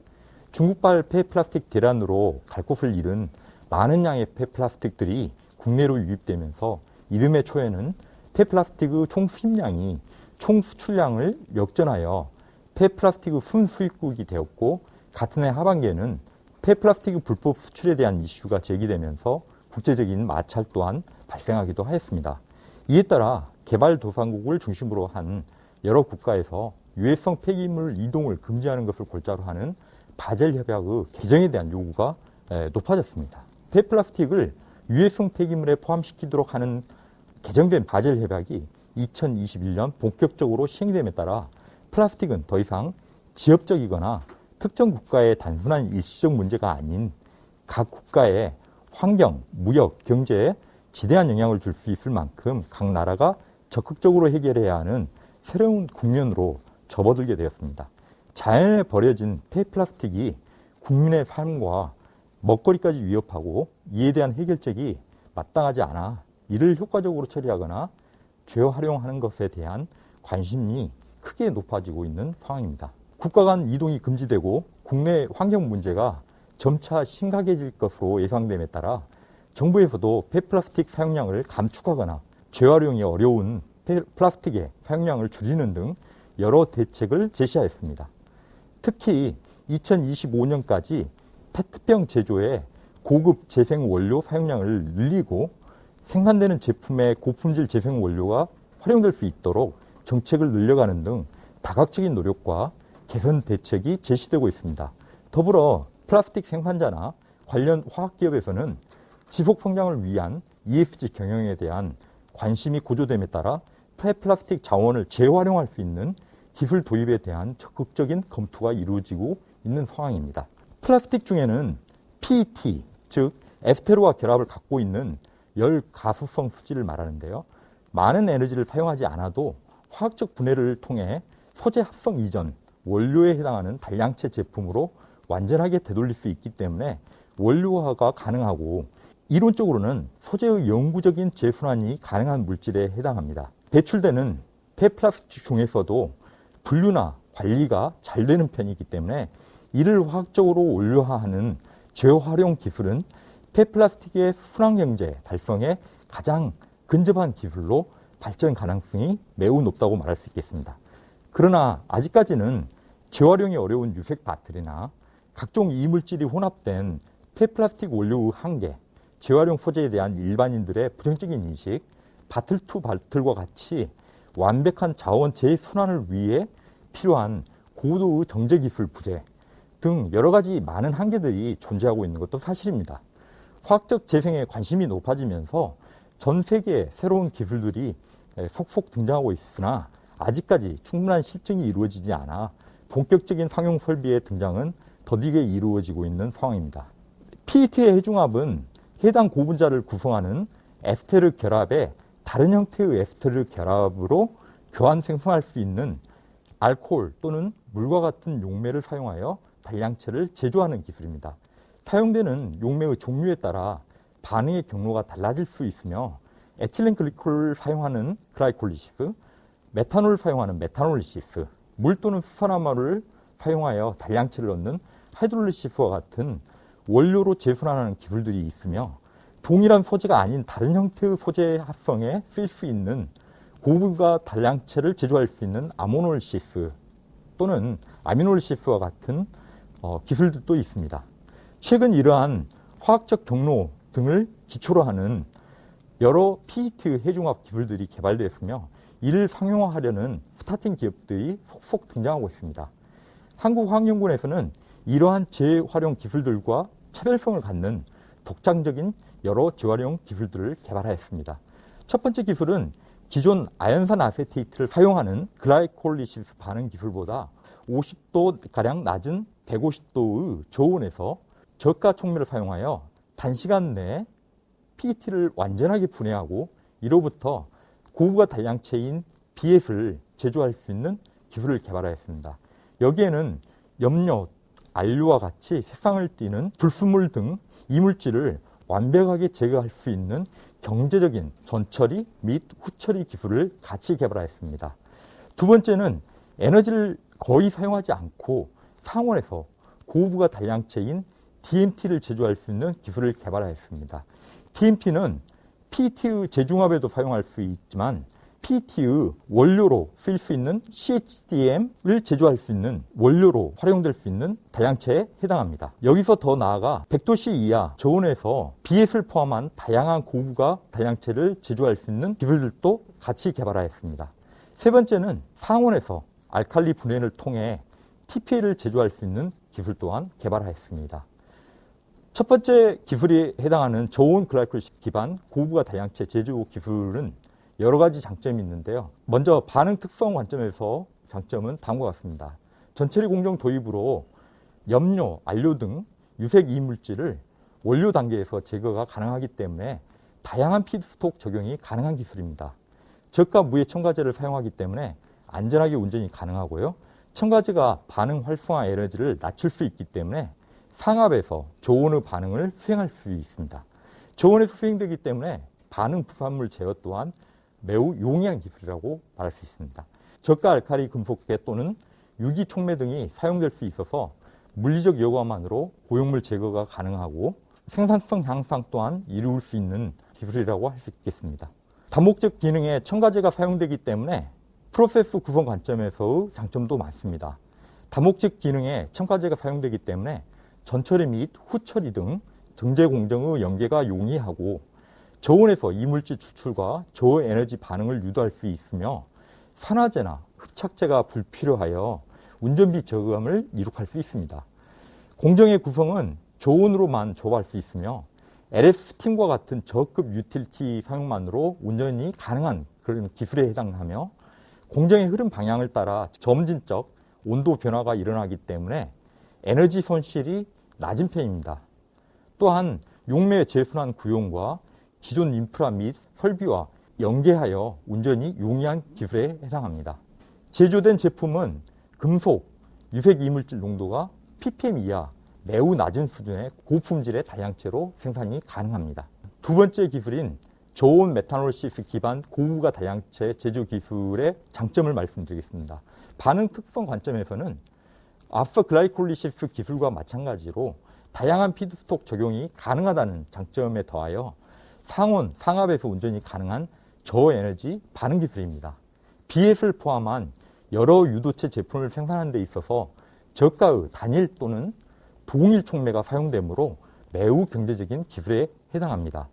중국발 폐플라스틱 대란으로 갈 곳을 잃은 많은 양의 폐플라스틱들이 국내로 유입되면서 이듬해 초에는 폐플라스틱의 총 수입량이 총 수출량을 역전하여 폐플라스틱의 순수입국이 되었고, 같은 해 하반기에는 폐플라스틱의 불법 수출에 대한 이슈가 제기되면서 국제적인 마찰 또한 발생하기도 하였습니다. 이에 따라 개발도상국을 중심으로 한 여러 국가에서 유해성 폐기물 이동을 금지하는 것을 골자로 하는 바젤 협약의 개정에 대한 요구가 높아졌습니다. 폐플라스틱을 유해성 폐기물에 포함시키도록 하는 개정된 바젤 협약이 2021년 본격적으로 시행됨에 따라 플라스틱은 더 이상 지역적이거나 특정 국가의 단순한 일시적 문제가 아닌 각 국가의 환경, 무역, 경제에 지대한 영향을 줄 수 있을 만큼 각 나라가 적극적으로 해결해야 하는 새로운 국면으로 접어들게 되었습니다. 자연에 버려진 폐플라스틱이 국민의 삶과 먹거리까지 위협하고 이에 대한 해결책이 마땅하지 않아 이를 효과적으로 처리하거나 재활용하는 것에 대한 관심이 크게 높아지고 있는 상황입니다. 국가 간 이동이 금지되고 국내 환경 문제가 점차 심각해질 것으로 예상됨에 따라 정부에서도 폐플라스틱 사용량을 감축하거나 재활용이 어려운 플라스틱의 사용량을 줄이는 등 여러 대책을 제시하였습니다. 특히 2025년까지 페트병 제조에 고급 재생 원료 사용량을 늘리고 생산되는 제품의 고품질 재생 원료가 활용될 수 있도록 정책을 늘려가는 등 다각적인 노력과 개선 대책이 제시되고 있습니다. 더불어 플라스틱 생산자나 관련 화학기업에서는 지속 성장을 위한 ESG 경영에 대한 관심이 고조됨에 따라 폐플라스틱 자원을 재활용할 수 있는 기술 도입에 대한 적극적인 검토가 이루어지고 있는 상황입니다. 플라스틱 중에는 PET, 즉 에스테르와 결합을 갖고 있는 열 가수성 수지를 말하는데요. 많은 에너지를 사용하지 않아도 화학적 분해를 통해 소재 합성 이전, 원료에 해당하는 단량체 제품으로 완전하게 되돌릴 수 있기 때문에 원료화가 가능하고 이론적으로는 소재의 영구적인 재순환이 가능한 물질에 해당합니다. 배출되는 폐플라스틱 중에서도 분류나 관리가 잘 되는 편이기 때문에 이를 화학적으로 원료화하는 재활용 기술은 폐플라스틱의 순환경제 달성에 가장 근접한 기술로 발전 가능성이 매우 높다고 말할 수 있겠습니다. 그러나 아직까지는 재활용이 어려운 유색 바틀이나 각종 이물질이 혼합된 폐플라스틱 원료의 한계, 재활용 소재에 대한 일반인들의 부정적인 인식, 바틀 투 바틀과 같이 완벽한 자원 재순환을 위해 필요한 고도의 정제 기술 부재 등 여러 가지 많은 한계들이 존재하고 있는 것도 사실입니다. 화학적 재생에 관심이 높아지면서 전 세계에 새로운 기술들이 속속 등장하고 있으나 아직까지 충분한 실증이 이루어지지 않아 본격적인 상용 설비의 등장은 더디게 이루어지고 있는 상황입니다. PET의 해중합은 해당 고분자를 구성하는 에스테르 결합에 다른 형태의 에스테르 결합으로 교환 생성할 수 있는 알코올 또는 물과 같은 용매를 사용하여 단량체를 제조하는 기술입니다. 사용되는 용매의 종류에 따라 반응의 경로가 달라질 수 있으며 에틸렌 글리콜을 사용하는 글라이콜리시스, 메탄올을 사용하는 메탄올리시스, 물 또는 수산화물을 사용하여 단량체를 얻는 하이드롤리시스와 같은 원료로 재순환하는 기술들이 있으며 동일한 소재가 아닌 다른 형태의 소재 합성에 쓸 수 있는 고부가 단량체를 제조할 수 있는 아모놀시스 또는 아미놀시스와 같은 기술들도 있습니다. 최근 이러한 화학적 경로 등을 기초로 하는 여러 PET 해중합 기술들이 개발되었으며 이를 상용화하려는 스타팅 기업들이 속속 등장하고 있습니다. 한국화학연구원에서는 이러한 재활용 기술들과 차별성을 갖는 독창적인 여러 재활용 기술들을 개발하였습니다. 첫 번째 기술은 기존 아연산 아세테이트를 사용하는 글라이콜리시스 반응 기술보다 50도가량 낮은 150도의 저온에서 저가 촉매를 사용하여 단시간 내에 PET를 완전하게 분해하고 이로부터 고부가 단량체인 BF를 제조할 수 있는 기술을 개발하였습니다. 여기에는 염료, 안료와 같이 세상을 띠는 불순물 등 이물질을 완벽하게 제거할 수 있는 경제적인 전처리 및 후처리 기술을 같이 개발하였습니다. 두 번째는 에너지를 거의 사용하지 않고 상온에서 고부가 단량체인 DMT를 제조할 수 있는 기술을 개발하였습니다. DMT는 PET의 재중합에도 사용할 수 있지만 PET의 원료로 쓰일 수 있는 CHDM을 제조할 수 있는 원료로 활용될 수 있는 단량체에 해당합니다. 여기서 더 나아가 100도씨 이하 저온에서 BF를 포함한 다양한 고부가 단량체를 제조할 수 있는 기술들도 같이 개발하였습니다. 세 번째는 상온에서 알칼리 분해를 통해 TPA를 제조할 수 있는 기술 또한 개발하였습니다. 첫 번째 기술에 해당하는 저온 글라이콜리시스 기반 고부가 단량체 제조 기술은 여러 가지 장점이 있는데요. 먼저 반응 특성 관점에서 장점은 다음과 같습니다. 전처리 공정 도입으로 염료, 안료 등 유색 이물질을 원료 단계에서 제거가 가능하기 때문에 다양한 피드스톡 적용이 가능한 기술입니다. 저가 무해 첨가제를 사용하기 때문에 안전하게 운전이 가능하고요. 첨가제가 반응 활성화 에너지를 낮출 수 있기 때문에 상압에서 저온의 반응을 수행할 수 있습니다. 저온에서 수행되기 때문에 반응 부산물 제어 또한 매우 용이한 기술이라고 말할 수 있습니다. 저가 알칼리 금속계 또는 유기 촉매 등이 사용될 수 있어서 물리적 여과만으로 오염물 제거가 가능하고 생산성 향상 또한 이룰 수 있는 기술이라고 할 수 있겠습니다. 다목적 기능에 첨가제가 사용되기 때문에 프로세스 구성 관점에서의 장점도 많습니다. 다목적 기능에 첨가제가 사용되기 때문에 전처리 및 후처리 등 정제 공정의 연계가 용이하고 저온에서 이물질 추출과 저에너지 반응을 유도할 수 있으며 산화제나 흡착제가 불필요하여 운전비 저감을 이룩할 수 있습니다. 공정의 구성은 저온으로만 조합할 수 있으며 LF 스팀과 같은 저급 유틸리티 사용만으로 운전이 가능한 그런 기술에 해당하며 공정의 흐름 방향을 따라 점진적 온도 변화가 일어나기 때문에 에너지 손실이 낮은 편입니다. 또한 용매 재순환 구용과 기존 인프라 및 설비와 연계하여 운전이 용이한 기술에 해당합니다. 제조된 제품은 금속, 유색 이물질 농도가 ppm 이하 매우 낮은 수준의 고품질의 단량체로 생산이 가능합니다. 두 번째 기술인 저온 메탄올시스 기반 고부가 단량체 제조 기술의 장점을 말씀드리겠습니다. 반응 특성 관점에서는 앞서 글라이콜리시스 기술과 마찬가지로 다양한 피드스톡 적용이 가능하다는 장점에 더하여 상온, 상압에서 운전이 가능한 저에너지 반응 기술입니다. BF를 포함한 여러 유도체 제품을 생산하는 데 있어서 저가의 단일 또는 동일 촉매가 사용되므로 매우 경제적인 기술에 해당합니다.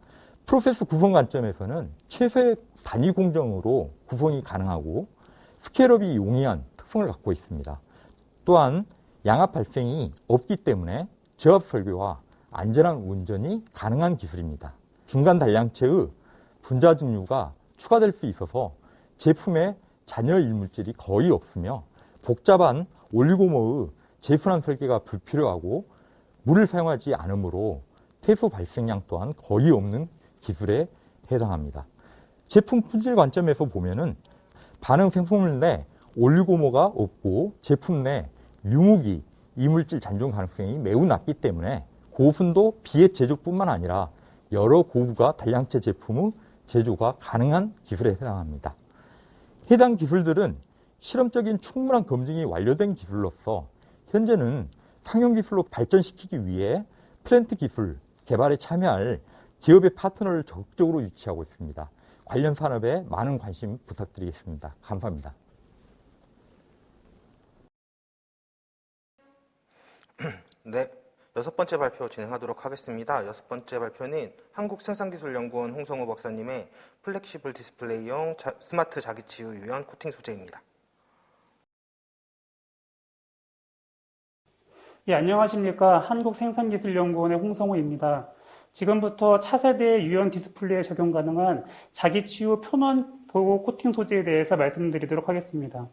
프로세스 구성 관점에서는 최소의 단위 공정으로 구성이 가능하고 스케일업이 용이한 특성을 갖고 있습니다. 또한 양압 발생이 없기 때문에 저압 설계와 안전한 운전이 가능한 기술입니다. 중간 단량체의 분자 증류가 추가될 수 있어서 제품에 잔여 이물질이 거의 없으며 복잡한 올리고모의 재순환 설계가 불필요하고 물을 사용하지 않으므로 폐수 발생량 또한 거의 없는 기술에 해당합니다. 제품 품질 관점에서 보면은 반응 생성물 내 올리고모가 없고 제품 내 유무기, 이물질 잔존 가능성이 매우 낮기 때문에 고순도 비의 제조뿐만 아니라 여러 고부가 단량체 제품의 제조가 가능한 기술에 해당합니다. 해당 기술들은 실험적인 충분한 검증이 완료된 기술로서 현재는 상용 기술로 발전시키기 위해 플랜트 기술 개발에 참여할 기업의 파트너를 적극적으로 유치하고 있습니다. 관련 산업에 많은 관심 부탁드리겠습니다. 감사합니다. 네, 여섯 번째 발표 진행하도록 하겠습니다. 여섯 번째 발표는 한국생산기술연구원 홍성호 박사님의 플렉시블 디스플레이용 스마트 자기치유 유연 코팅 소재입니다. 예, 안녕하십니까. 한국생산기술연구원의 홍성호입니다. 지금부터 차세대 유연 디스플레이에 적용 가능한 자기치유 표면 보호 코팅 소재에 대해서 말씀드리도록 하겠습니다.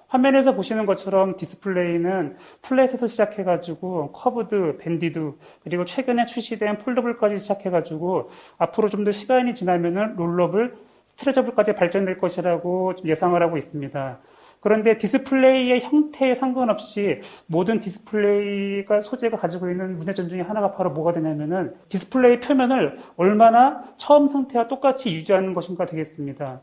화면에서 보시는 것처럼 디스플레이는 플랫에서 시작해가지고 커브드, 밴디드, 그리고 최근에 출시된 폴더블까지 시작해가지고 앞으로 좀 더 시간이 지나면은 롤러블, 스트레쳐블까지 발전될 것이라고 좀 예상을 하고 있습니다. 그런데 디스플레이의 형태에 상관없이 모든 디스플레이가 소재가 가지고 있는 문제점 중에 하나가 바로 뭐가 되냐면은 디스플레이 표면을 얼마나 처음 상태와 똑같이 유지하는 것인가 되겠습니다.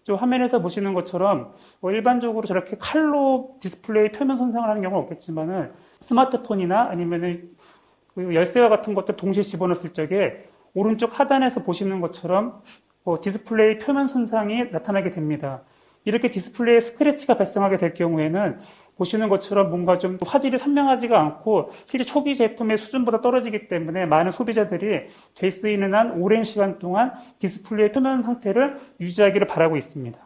좀 화면에서 보시는 것처럼 일반적으로 저렇게 칼로 디스플레이 표면 손상을 하는 경우는 없겠지만은 스마트폰이나 아니면은 열쇠와 같은 것들 동시에 집어넣었을 적에 오른쪽 하단에서 보시는 것처럼 디스플레이 표면 손상이 나타나게 됩니다. 이렇게 디스플레이에 스크래치가 발생하게 될 경우에는 보시는 것처럼 뭔가 좀 화질이 선명하지가 않고 실제 초기 제품의 수준보다 떨어지기 때문에 많은 소비자들이 될 수 있는 한 오랜 시간 동안 디스플레이 표면 상태를 유지하기를 바라고 있습니다.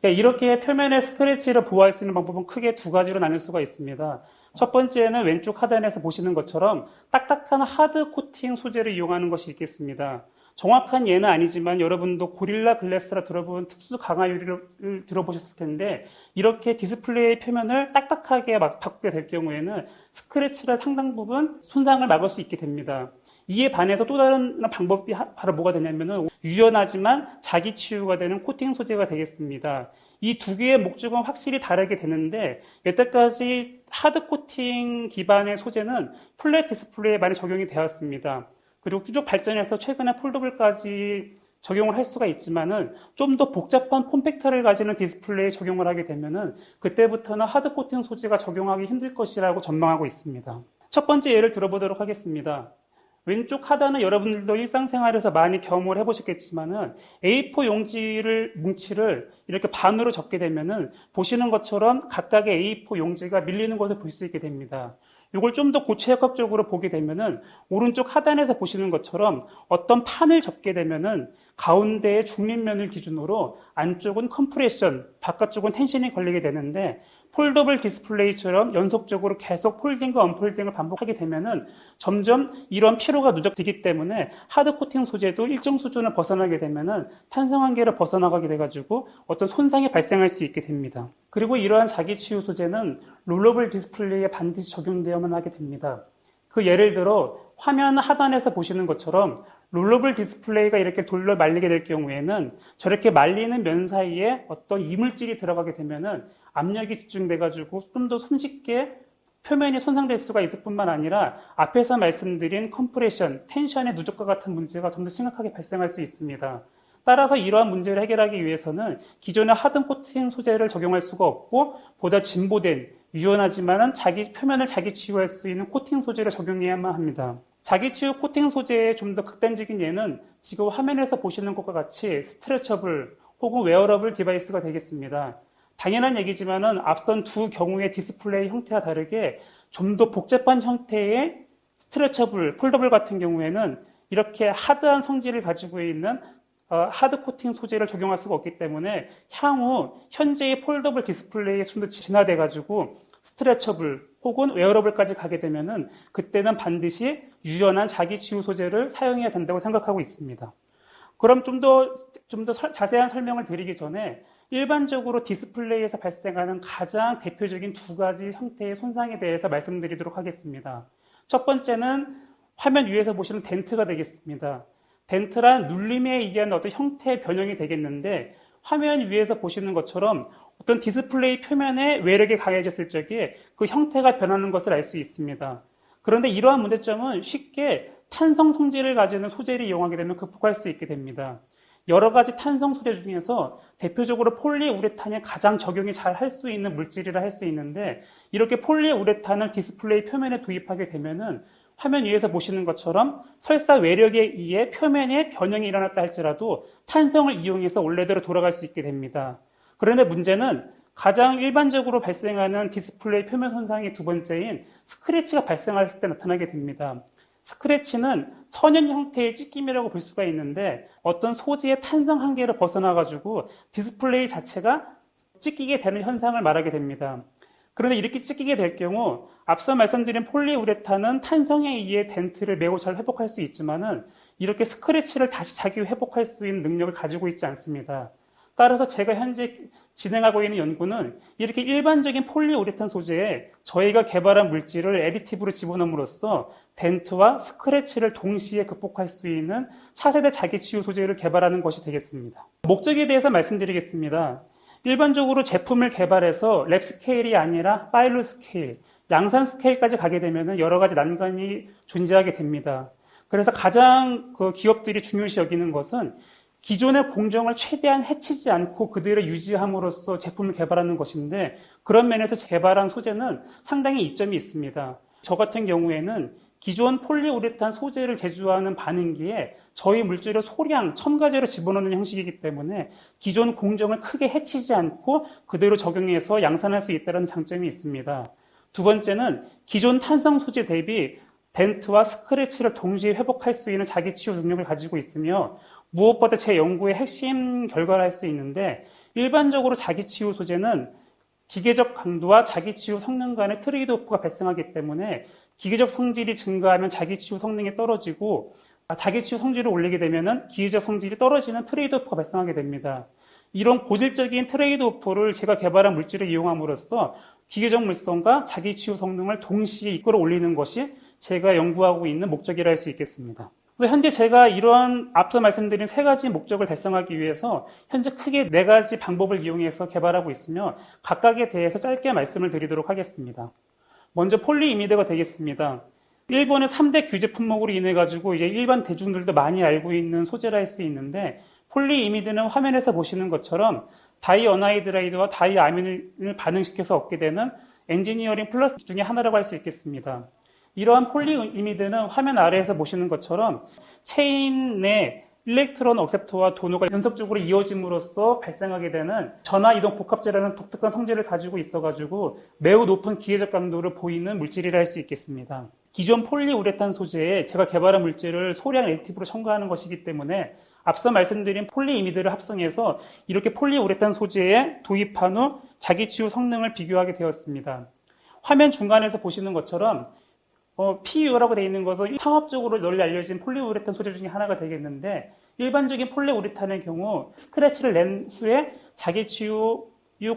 이렇게 표면의 스크래치를 보호할 수 있는 방법은 크게 두 가지로 나눌 수가 있습니다. 첫 번째는 왼쪽 하단에서 보시는 것처럼 딱딱한 하드 코팅 소재를 이용하는 것이 있겠습니다. 정확한 예는 아니지만 여러분도 고릴라 글래스라 들어본 특수 강화 유리를 들어보셨을 텐데 이렇게 디스플레이 표면을 딱딱하게 바꾸게 될 경우에는 스크래치를 상당 부분 손상을 막을 수 있게 됩니다. 이에 반해서 또 다른 방법이 바로 뭐가 되냐면은 유연하지만 자기 치유가 되는 코팅 소재가 되겠습니다. 이 두 개의 목적은 확실히 다르게 되는데 여태까지 하드 코팅 기반의 소재는 플랫 디스플레이에 많이 적용이 되었습니다. 그리고 쭉 발전해서 최근에 폴더블까지 적용을 할 수가 있지만은 좀 더 복잡한 폼팩터를 가지는 디스플레이에 적용을 하게 되면은 그때부터는 하드 코팅 소재가 적용하기 힘들 것이라고 전망하고 있습니다. 첫 번째 예를 들어보도록 하겠습니다. 왼쪽 하단은 여러분들도 일상생활에서 많이 경험을 해보셨겠지만은 A4 뭉치를 이렇게 반으로 접게 되면은 보시는 것처럼 각각의 A4 용지가 밀리는 것을 볼 수 있게 됩니다. 이걸 좀 더 고체역학적으로 보게 되면은 오른쪽 하단에서 보시는 것처럼 어떤 판을 접게 되면은 가운데의 중립면을 기준으로 안쪽은 컴프레션, 바깥쪽은 텐션이 걸리게 되는데 폴더블 디스플레이처럼 연속적으로 계속 폴딩과 언폴딩을 반복하게 되면은 점점 이런 피로가 누적되기 때문에 하드 코팅 소재도 일정 수준을 벗어나게 되면은 탄성 한계를 벗어나가게 돼가지고 어떤 손상이 발생할 수 있게 됩니다. 그리고 이러한 자기 치유 소재는 롤러블 디스플레이에 반드시 적용되어야만 하게 됩니다. 그 예를 들어 화면 하단에서 보시는 것처럼 롤러블 디스플레이가 이렇게 돌려 말리게 될 경우에는 저렇게 말리는 면 사이에 어떤 이물질이 들어가게 되면은 압력이 집중돼가지고 좀 더 손쉽게 표면이 손상될 수가 있을 뿐만 아니라 앞에서 말씀드린 컴프레션, 텐션의 누적과 같은 문제가 좀 더 심각하게 발생할 수 있습니다. 따라서 이러한 문제를 해결하기 위해서는 기존의 하드 코팅 소재를 적용할 수가 없고 보다 진보된 유연하지만은 표면을 자기 치유할 수 있는 코팅 소재를 적용해야만 합니다. 자기 치유 코팅 소재의 좀 더 극단적인 예는 지금 화면에서 보시는 것과 같이 스트레쳐블 혹은 웨어러블 디바이스가 되겠습니다. 당연한 얘기지만은 앞선 두 경우의 디스플레이 형태와 다르게 좀 더 복잡한 형태의 스트레쳐블, 폴더블 같은 경우에는 이렇게 하드한 성질을 가지고 있는 하드 코팅 소재를 적용할 수가 없기 때문에 향후 현재의 폴더블 디스플레이에 좀 더 진화돼 가지고 스트레쳐블 혹은 웨어러블까지 가게 되면은 그때는 반드시 유연한 자기 치유 소재를 사용해야 된다고 생각하고 있습니다. 그럼 좀 더 자세한 설명을 드리기 전에 일반적으로 디스플레이에서 발생하는 가장 대표적인 두 가지 형태의 손상에 대해서 말씀드리도록 하겠습니다. 첫 번째는 화면 위에서 보시는 덴트가 되겠습니다. 덴트란 눌림에 의한 어떤 형태의 변형이 되겠는데 화면 위에서 보시는 것처럼 어떤 디스플레이 표면에 외력이 가해졌을 적에 그 형태가 변하는 것을 알 수 있습니다. 그런데 이러한 문제점은 쉽게 탄성 성질을 가지는 소재를 이용하게 되면 극복할 수 있게 됩니다. 여러 가지 탄성 소재 중에서 대표적으로 폴리우레탄이 가장 적용이 잘 할 수 있는 물질이라 할 수 있는데 이렇게 폴리우레탄을 디스플레이 표면에 도입하게 되면은 화면 위에서 보시는 것처럼 설사 외력에 의해 표면에 변형이 일어났다 할지라도 탄성을 이용해서 원래대로 돌아갈 수 있게 됩니다. 그런데 문제는 가장 일반적으로 발생하는 디스플레이 표면 손상의 두 번째인 스크래치가 발생할 때 나타나게 됩니다. 스크래치는 선형 형태의 찢김이라고 볼 수가 있는데 어떤 소재의 탄성 한계를 벗어나가지고 디스플레이 자체가 찢기게 되는 현상을 말하게 됩니다. 그런데 이렇게 찢기게 될 경우 앞서 말씀드린 폴리우레탄은 탄성에 의해 덴트를 매우 잘 회복할 수 있지만은 이렇게 스크래치를 다시 자기 회복할 수 있는 능력을 가지고 있지 않습니다. 따라서 제가 현재 진행하고 있는 연구는 이렇게 일반적인 폴리우레탄 소재에 저희가 개발한 물질을 애디티브로 집어넣음으로써 덴트와 스크래치를 동시에 극복할 수 있는 차세대 자기치유 소재를 개발하는 것이 되겠습니다. 목적에 대해서 말씀드리겠습니다. 일반적으로 제품을 개발해서 랩 스케일이 아니라 파일럿 스케일, 양산 스케일까지 가게 되면 여러 가지 난관이 존재하게 됩니다. 그래서 가장 기업들이 중요시 여기는 것은 기존의 공정을 최대한 해치지 않고 그대로 유지함으로써 제품을 개발하는 것인데 그런 면에서 개발한 소재는 상당히 이점이 있습니다. 저 같은 경우에는 기존 폴리우레탄 소재를 제조하는 반응기에 저희 물질을 소량 첨가제로 집어넣는 형식이기 때문에 기존 공정을 크게 해치지 않고 그대로 적용해서 양산할 수 있다는 장점이 있습니다. 두 번째는 기존 탄성 소재 대비 덴트와 스크래치를 동시에 회복할 수 있는 자기치유 능력을 가지고 있으며 무엇보다 제 연구의 핵심 결과를 할 수 있는데 일반적으로 자기치유 소재는 기계적 강도와 자기치유 성능 간의 트레이드오프가 발생하기 때문에 기계적 성질이 증가하면 자기치유 성능이 떨어지고 자기치유 성질을 올리게 되면 기계적 성질이 떨어지는 트레이드오프가 발생하게 됩니다. 이런 고질적인 트레이드오프를 제가 개발한 물질을 이용함으로써 기계적 물성과 자기치유 성능을 동시에 이끌어 올리는 것이 제가 연구하고 있는 목적이라 할 수 있겠습니다. 현재 제가 이러한 앞서 말씀드린 세 가지 목적을 달성하기 위해서 현재 크게 네 가지 방법을 이용해서 개발하고 있으며 각각에 대해서 짧게 말씀을 드리도록 하겠습니다. 먼저 폴리이미드가 되겠습니다. 일본의 3대 규제 품목으로 인해 가지고 이제 일반 대중들도 많이 알고 있는 소재라 할 수 있는데 폴리이미드는 화면에서 보시는 것처럼 다이어나이드라이드와 다이아민을 반응시켜서 얻게 되는 엔지니어링 플러스 중에 하나라고 할 수 있겠습니다. 이러한 폴리이미드는 화면 아래에서 보시는 것처럼 체인 내 일렉트론 억셉터와 도노가 연속적으로 이어짐으로써 발생하게 되는 전화 이동 복합재라는 독특한 성질을 가지고 있어가지고 매우 높은 기계적 강도를 보이는 물질이라 할 수 있겠습니다. 기존 폴리우레탄 소재에 제가 개발한 물질을 소량 액티브로 첨가하는 것이기 때문에 앞서 말씀드린 폴리이미드를 합성해서 이렇게 폴리우레탄 소재에 도입한 후 자기치유 성능을 비교하게 되었습니다. 화면 중간에서 보시는 것처럼 PU라고 되어 있는 것은 상업적으로 널리 알려진 폴리우레탄 소재 중에 하나가 되겠는데 일반적인 폴리우레탄의 경우 스크래치를 낸 후에 자기치유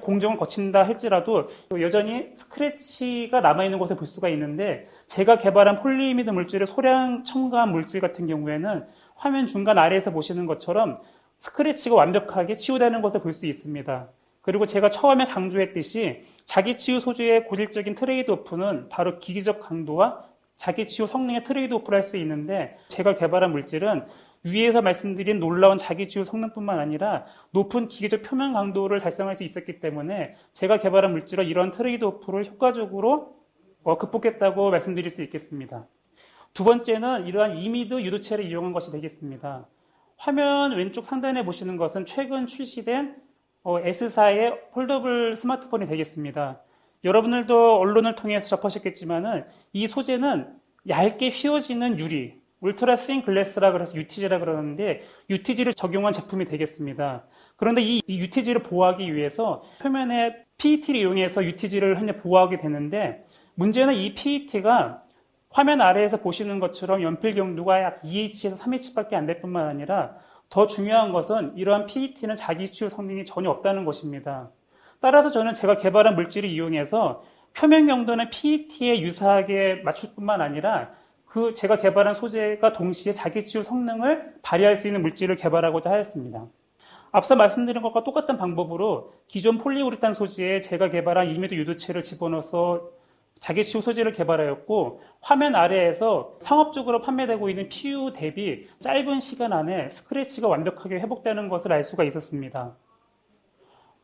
공정을 거친다 할지라도 여전히 스크래치가 남아있는 것을 볼 수가 있는데 제가 개발한 폴리이미드 물질을 소량 첨가한 물질 같은 경우에는 화면 중간 아래에서 보시는 것처럼 스크래치가 완벽하게 치유되는 것을 볼 수 있습니다. 그리고 제가 처음에 강조했듯이 자기치유 소재의 고질적인 트레이드오프는 바로 기계적 강도와 자기치유 성능의 트레이드오프를 할 수 있는데 제가 개발한 물질은 위에서 말씀드린 놀라운 자기치유 성능뿐만 아니라 높은 기계적 표면 강도를 달성할 수 있었기 때문에 제가 개발한 물질은 이러한 트레이드오프를 효과적으로 극복했다고 말씀드릴 수 있겠습니다. 두 번째는 이러한 이미드 유도체를 이용한 것이 되겠습니다. 화면 왼쪽 상단에 보시는 것은 최근 출시된 S사의 폴더블 스마트폰이 되겠습니다. 여러분들도 언론을 통해서 접하셨겠지만은 이 소재는 얇게 휘어지는 유리, 울트라 스윙 글래스라고 해서 UTG라 그러는데 UTG를 적용한 제품이 되겠습니다. 그런데 이 UTG를 보호하기 위해서 표면에 PET를 이용해서 UTG를 현재 보호하게 되는데 문제는 이 PET가 화면 아래에서 보시는 것처럼 연필 경도가 약 2H에서 3H밖에 안 될 뿐만 아니라 더 중요한 것은 이러한 PET는 자기치유 성능이 전혀 없다는 것입니다. 따라서 저는 제가 개발한 물질을 이용해서 표면 경도는 PET에 유사하게 맞출 뿐만 아니라 제가 개발한 소재가 동시에 자기치유 성능을 발휘할 수 있는 물질을 개발하고자 하였습니다. 앞서 말씀드린 것과 똑같은 방법으로 기존 폴리우레탄 소재에 제가 개발한 이미드 유도체를 집어넣어서 자기치유 소재를 개발하였고 화면 아래에서 상업적으로 판매되고 있는 PU 대비 짧은 시간 안에 스크래치가 완벽하게 회복되는 것을 알 수가 있었습니다.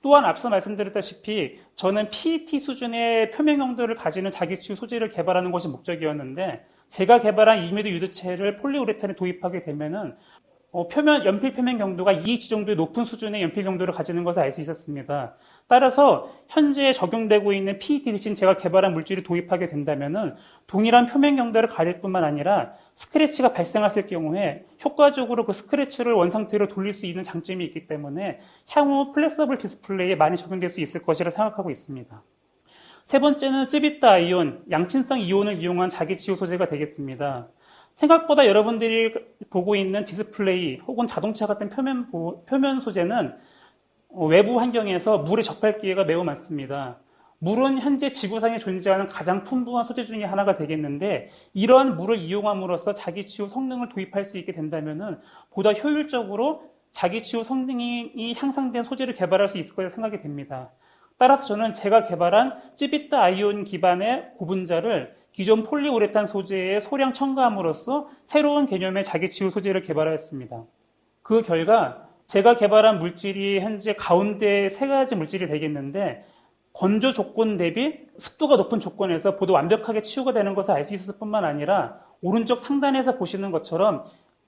또한 앞서 말씀드렸다시피 저는 PET 수준의 표면 경도를 가지는 자기치유 소재를 개발하는 것이 목적이었는데 제가 개발한 이미드 유도체를 폴리우레탄에 도입하게 되면은 연필 표면 경도가 2H 정도의 높은 수준의 연필 경도를 가지는 것을 알 수 있었습니다. 따라서 현재 적용되고 있는 PET 대신 제가 개발한 물질을 도입하게 된다면은 동일한 표면 경도를 가릴 뿐만 아니라 스크래치가 발생했을 경우에 효과적으로 그 스크래치를 원상태로 돌릴 수 있는 장점이 있기 때문에 향후 플렉서블 디스플레이에 많이 적용될 수 있을 것이라 생각하고 있습니다. 세 번째는 쯔비타 아이온, 양친성 이온을 이용한 자기치유 소재가 되겠습니다. 생각보다 여러분들이 보고 있는 디스플레이 혹은 자동차 같은 표면 소재는 외부 환경에서 물에 접할 기회가 매우 많습니다. 물은 현재 지구상에 존재하는 가장 풍부한 소재 중에 하나가 되겠는데 이러한 물을 이용함으로써 자기치유 성능을 도입할 수 있게 된다면 보다 효율적으로 자기치유 성능이 향상된 소재를 개발할 수 있을 거라고 생각이 됩니다. 따라서 저는 제가 개발한 쯔비타 아이온 기반의 고분자를 기존 폴리우레탄 소재에 소량 첨가함으로써 새로운 개념의 자기치유 소재를 개발하였습니다. 그 결과 제가 개발한 물질이 현재 가운데 세 가지 물질이 되겠는데 건조 조건 대비 습도가 높은 조건에서 보다 완벽하게 치유가 되는 것을 알 수 있을 뿐만 아니라 오른쪽 상단에서 보시는 것처럼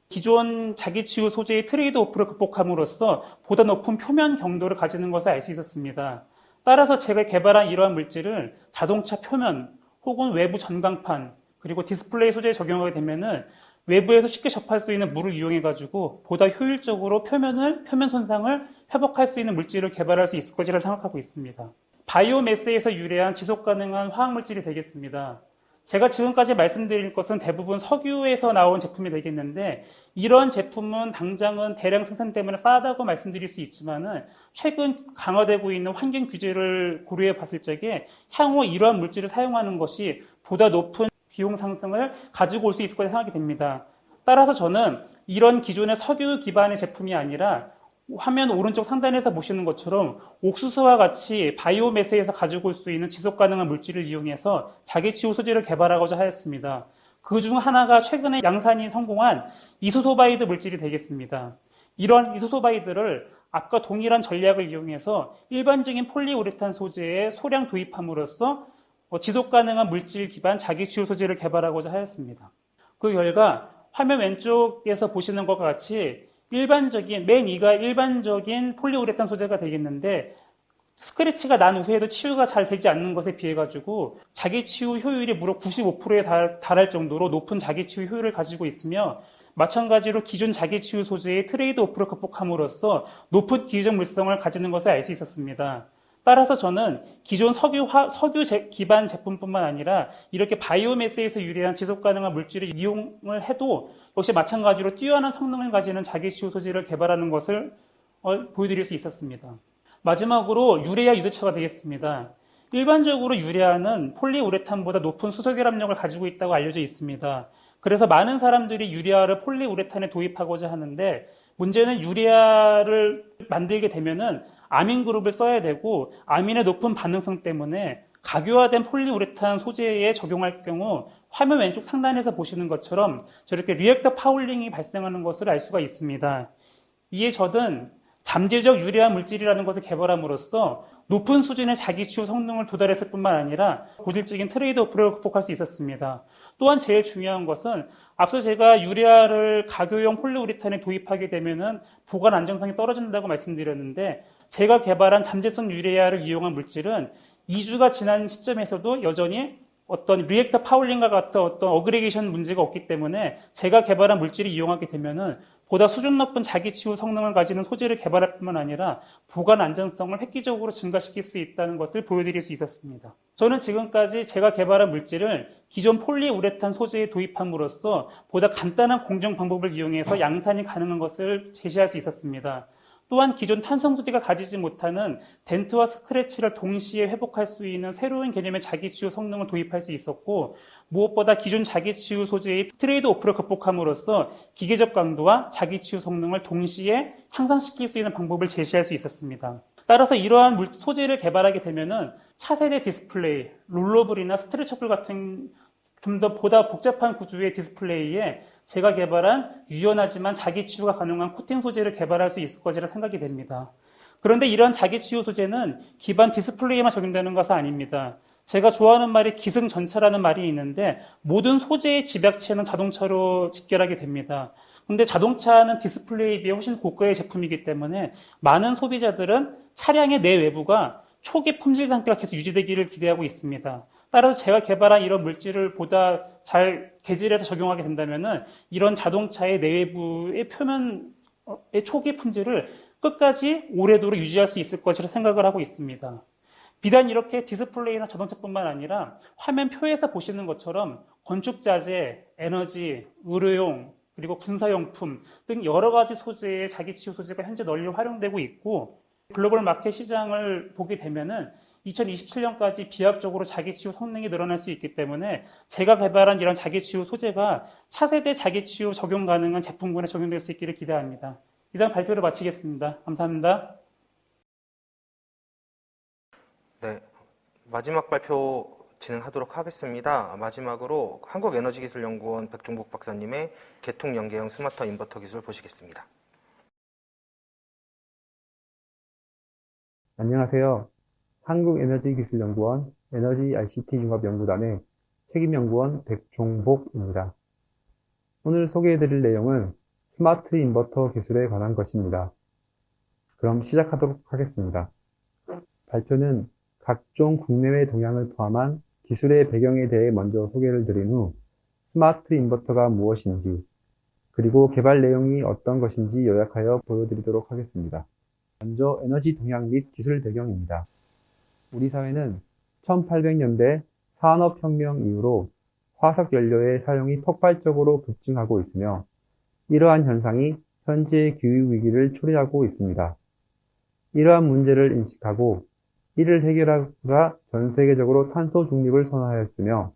기존 자기치유 소재의 트레이드 오프를 극복함으로써 보다 높은 표면 경도를 가지는 것을 알 수 있었습니다. 따라서 제가 개발한 이러한 물질을 자동차 표면 혹은 외부 전광판 그리고 디스플레이 소재에 적용하게 되면은 외부에서 쉽게 접할 수 있는 물을 이용해가지고 보다 효율적으로 표면 손상을 회복할 수 있는 물질을 개발할 수 있을 것이라 생각하고 있습니다. 바이오매스에서 유래한 지속 가능한 화학물질이 되겠습니다. 제가 지금까지 말씀드릴 것은 대부분 석유에서 나온 제품이 되겠는데 이런 제품은 당장은 대량 생산 때문에 싸다고 말씀드릴 수 있지만은 최근 강화되고 있는 환경 규제를 고려해 봤을 적에 향후 이러한 물질을 사용하는 것이 보다 높은 비용 상승을 가지고 올 수 있을 거라 생각이 됩니다. 따라서 저는 이런 기존의 석유 기반의 제품이 아니라 화면 오른쪽 상단에서 보시는 것처럼 옥수수와 같이 바이오매스에서 가지고 올 수 있는 지속 가능한 물질을 이용해서 자기치유 소재를 개발하고자 하였습니다. 그 중 하나가 최근에 양산이 성공한 이소소바이드 물질이 되겠습니다. 이런 이소소바이드를 아까 동일한 전략을 이용해서 일반적인 폴리우레탄 소재에 소량 도입함으로써 지속 가능한 물질 기반 자기치유 소재를 개발하고자 하였습니다. 그 결과 화면 왼쪽에서 보시는 것과 같이 맨 위가 일반적인 폴리우레탄 소재가 되겠는데 스크래치가 난 후에도 치유가 잘 되지 않는 것에 비해 가지고 자기치유 효율이 무려 95%에 달할 정도로 높은 자기치유 효율을 가지고 있으며 마찬가지로 기존 자기치유 소재의 트레이드 오프를 극복함으로써 높은 기회적 물성을 가지는 것을 알 수 있었습니다. 따라서 저는 기존 석유 기반 제품뿐만 아니라 이렇게 바이오매스에서 유래한 지속 가능한 물질을 이용을 해도 역시 마찬가지로 뛰어난 성능을 가지는 자기치유 소재를 개발하는 것을 보여드릴 수 있었습니다. 마지막으로 유레아 유도처가 되겠습니다. 일반적으로 유레아는 폴리우레탄보다 높은 수소 결합력을 가지고 있다고 알려져 있습니다. 그래서 많은 사람들이 유레아를 폴리우레탄에 도입하고자 하는데 문제는 유레아를 만들게 되면은 아민 그룹을 써야 되고 아민의 높은 반응성 때문에 가교화된 폴리우레탄 소재에 적용할 경우 화면 왼쪽 상단에서 보시는 것처럼 저렇게 리액터 파울링이 발생하는 것을 알 수가 있습니다. 이에 저는 잠재적 유래한 물질이라는 것을 개발함으로써 높은 수준의 자기치유 성능을 도달했을 뿐만 아니라 고질적인 트레이드 오프를 극복할 수 있었습니다. 또한 제일 중요한 것은 앞서 제가 유레아를 가교용 폴리우레탄에 도입하게 되면은 보관 안정성이 떨어진다고 말씀드렸는데 제가 개발한 잠재성 유레아를 이용한 물질은 2주가 지난 시점에서도 여전히 어떤 리액터 파울링과 같은 어떤 어그리게이션 문제가 없기 때문에 제가 개발한 물질을 이용하게 되면은 보다 수준 높은 자기치유 성능을 가지는 소재를 개발할 뿐만 아니라 보관 안전성을 획기적으로 증가시킬 수 있다는 것을 보여드릴 수 있었습니다. 저는 지금까지 제가 개발한 물질을 기존 폴리우레탄 소재에 도입함으로써 보다 간단한 공정 방법을 이용해서 양산이 가능한 것을 제시할 수 있었습니다. 또한 기존 탄성 소재가 가지지 못하는 덴트와 스크래치를 동시에 회복할 수 있는 새로운 개념의 자기치유 성능을 도입할 수 있었고 무엇보다 기존 자기치유 소재의 트레이드 오프를 극복함으로써 기계적 강도와 자기치유 성능을 동시에 향상시킬 수 있는 방법을 제시할 수 있었습니다. 따라서 이러한 소재를 개발하게 되면은 차세대 디스플레이, 롤러블이나 스트레쳐블 같은 좀 더 보다 복잡한 구조의 디스플레이에 제가 개발한 유연하지만 자기치유가 가능한 코팅 소재를 개발할 수 있을 것이라 생각이 됩니다. 그런데 이런 자기치유 소재는 기반 디스플레이에만 적용되는 것은 아닙니다. 제가 좋아하는 말이 기승전차라는 말이 있는데 모든 소재의 집약체는 자동차로 직결하게 됩니다. 근데 자동차는 디스플레이에 비해 훨씬 고가의 제품이기 때문에 많은 소비자들은 차량의 내외부가 초기 품질 상태가 계속 유지되기를 기대하고 있습니다. 따라서 제가 개발한 이런 물질을 보다 잘 개질해서 적용하게 된다면은 이런 자동차의 내외부의 표면의 초기 품질을 끝까지 오래도록 유지할 수 있을 것이라 생각을 하고 있습니다. 비단 이렇게 디스플레이나 자동차뿐만 아니라 화면 표에서 보시는 것처럼 건축자재, 에너지, 의료용, 그리고 군사용품 등 여러 가지 소재의 자기치유 소재가 현재 널리 활용되고 있고 글로벌 마켓 시장을 보게 되면은 2027년까지 비약적으로 자기치유 성능이 늘어날 수 있기 때문에 제가 개발한 이런 자기치유 소재가 차세대 자기치유 적용 가능한 제품군에 적용될 수 있기를 기대합니다. 이상 발표를 마치겠습니다. 감사합니다. 네, 마지막 발표 진행하도록 하겠습니다. 마지막으로 한국에너지기술연구원 백종복 박사님의 개통연계형 스마트 인버터 기술 보시겠습니다. 안녕하세요. 한국에너지기술연구원 에너지 ICT 융합연구단의 책임연구원 백종복입니다. 오늘 소개해드릴 내용은 스마트 인버터 기술에 관한 것입니다. 그럼 시작하도록 하겠습니다. 발표는 각종 국내외 동향을 포함한 기술의 배경에 대해 먼저 소개를 드린 후 스마트 인버터가 무엇인지 그리고 개발 내용이 어떤 것인지 요약하여 보여드리도록 하겠습니다. 먼저 에너지 동향 및 기술 배경입니다. 우리 사회는 1800년대 산업혁명 이후로 화석연료의 사용이 폭발적으로 급증하고 있으며 이러한 현상이 현재의 기후위기를 초래하고 있습니다. 이러한 문제를 인식하고 이를 해결하고자 전 세계적으로 탄소 중립을 선언하였으며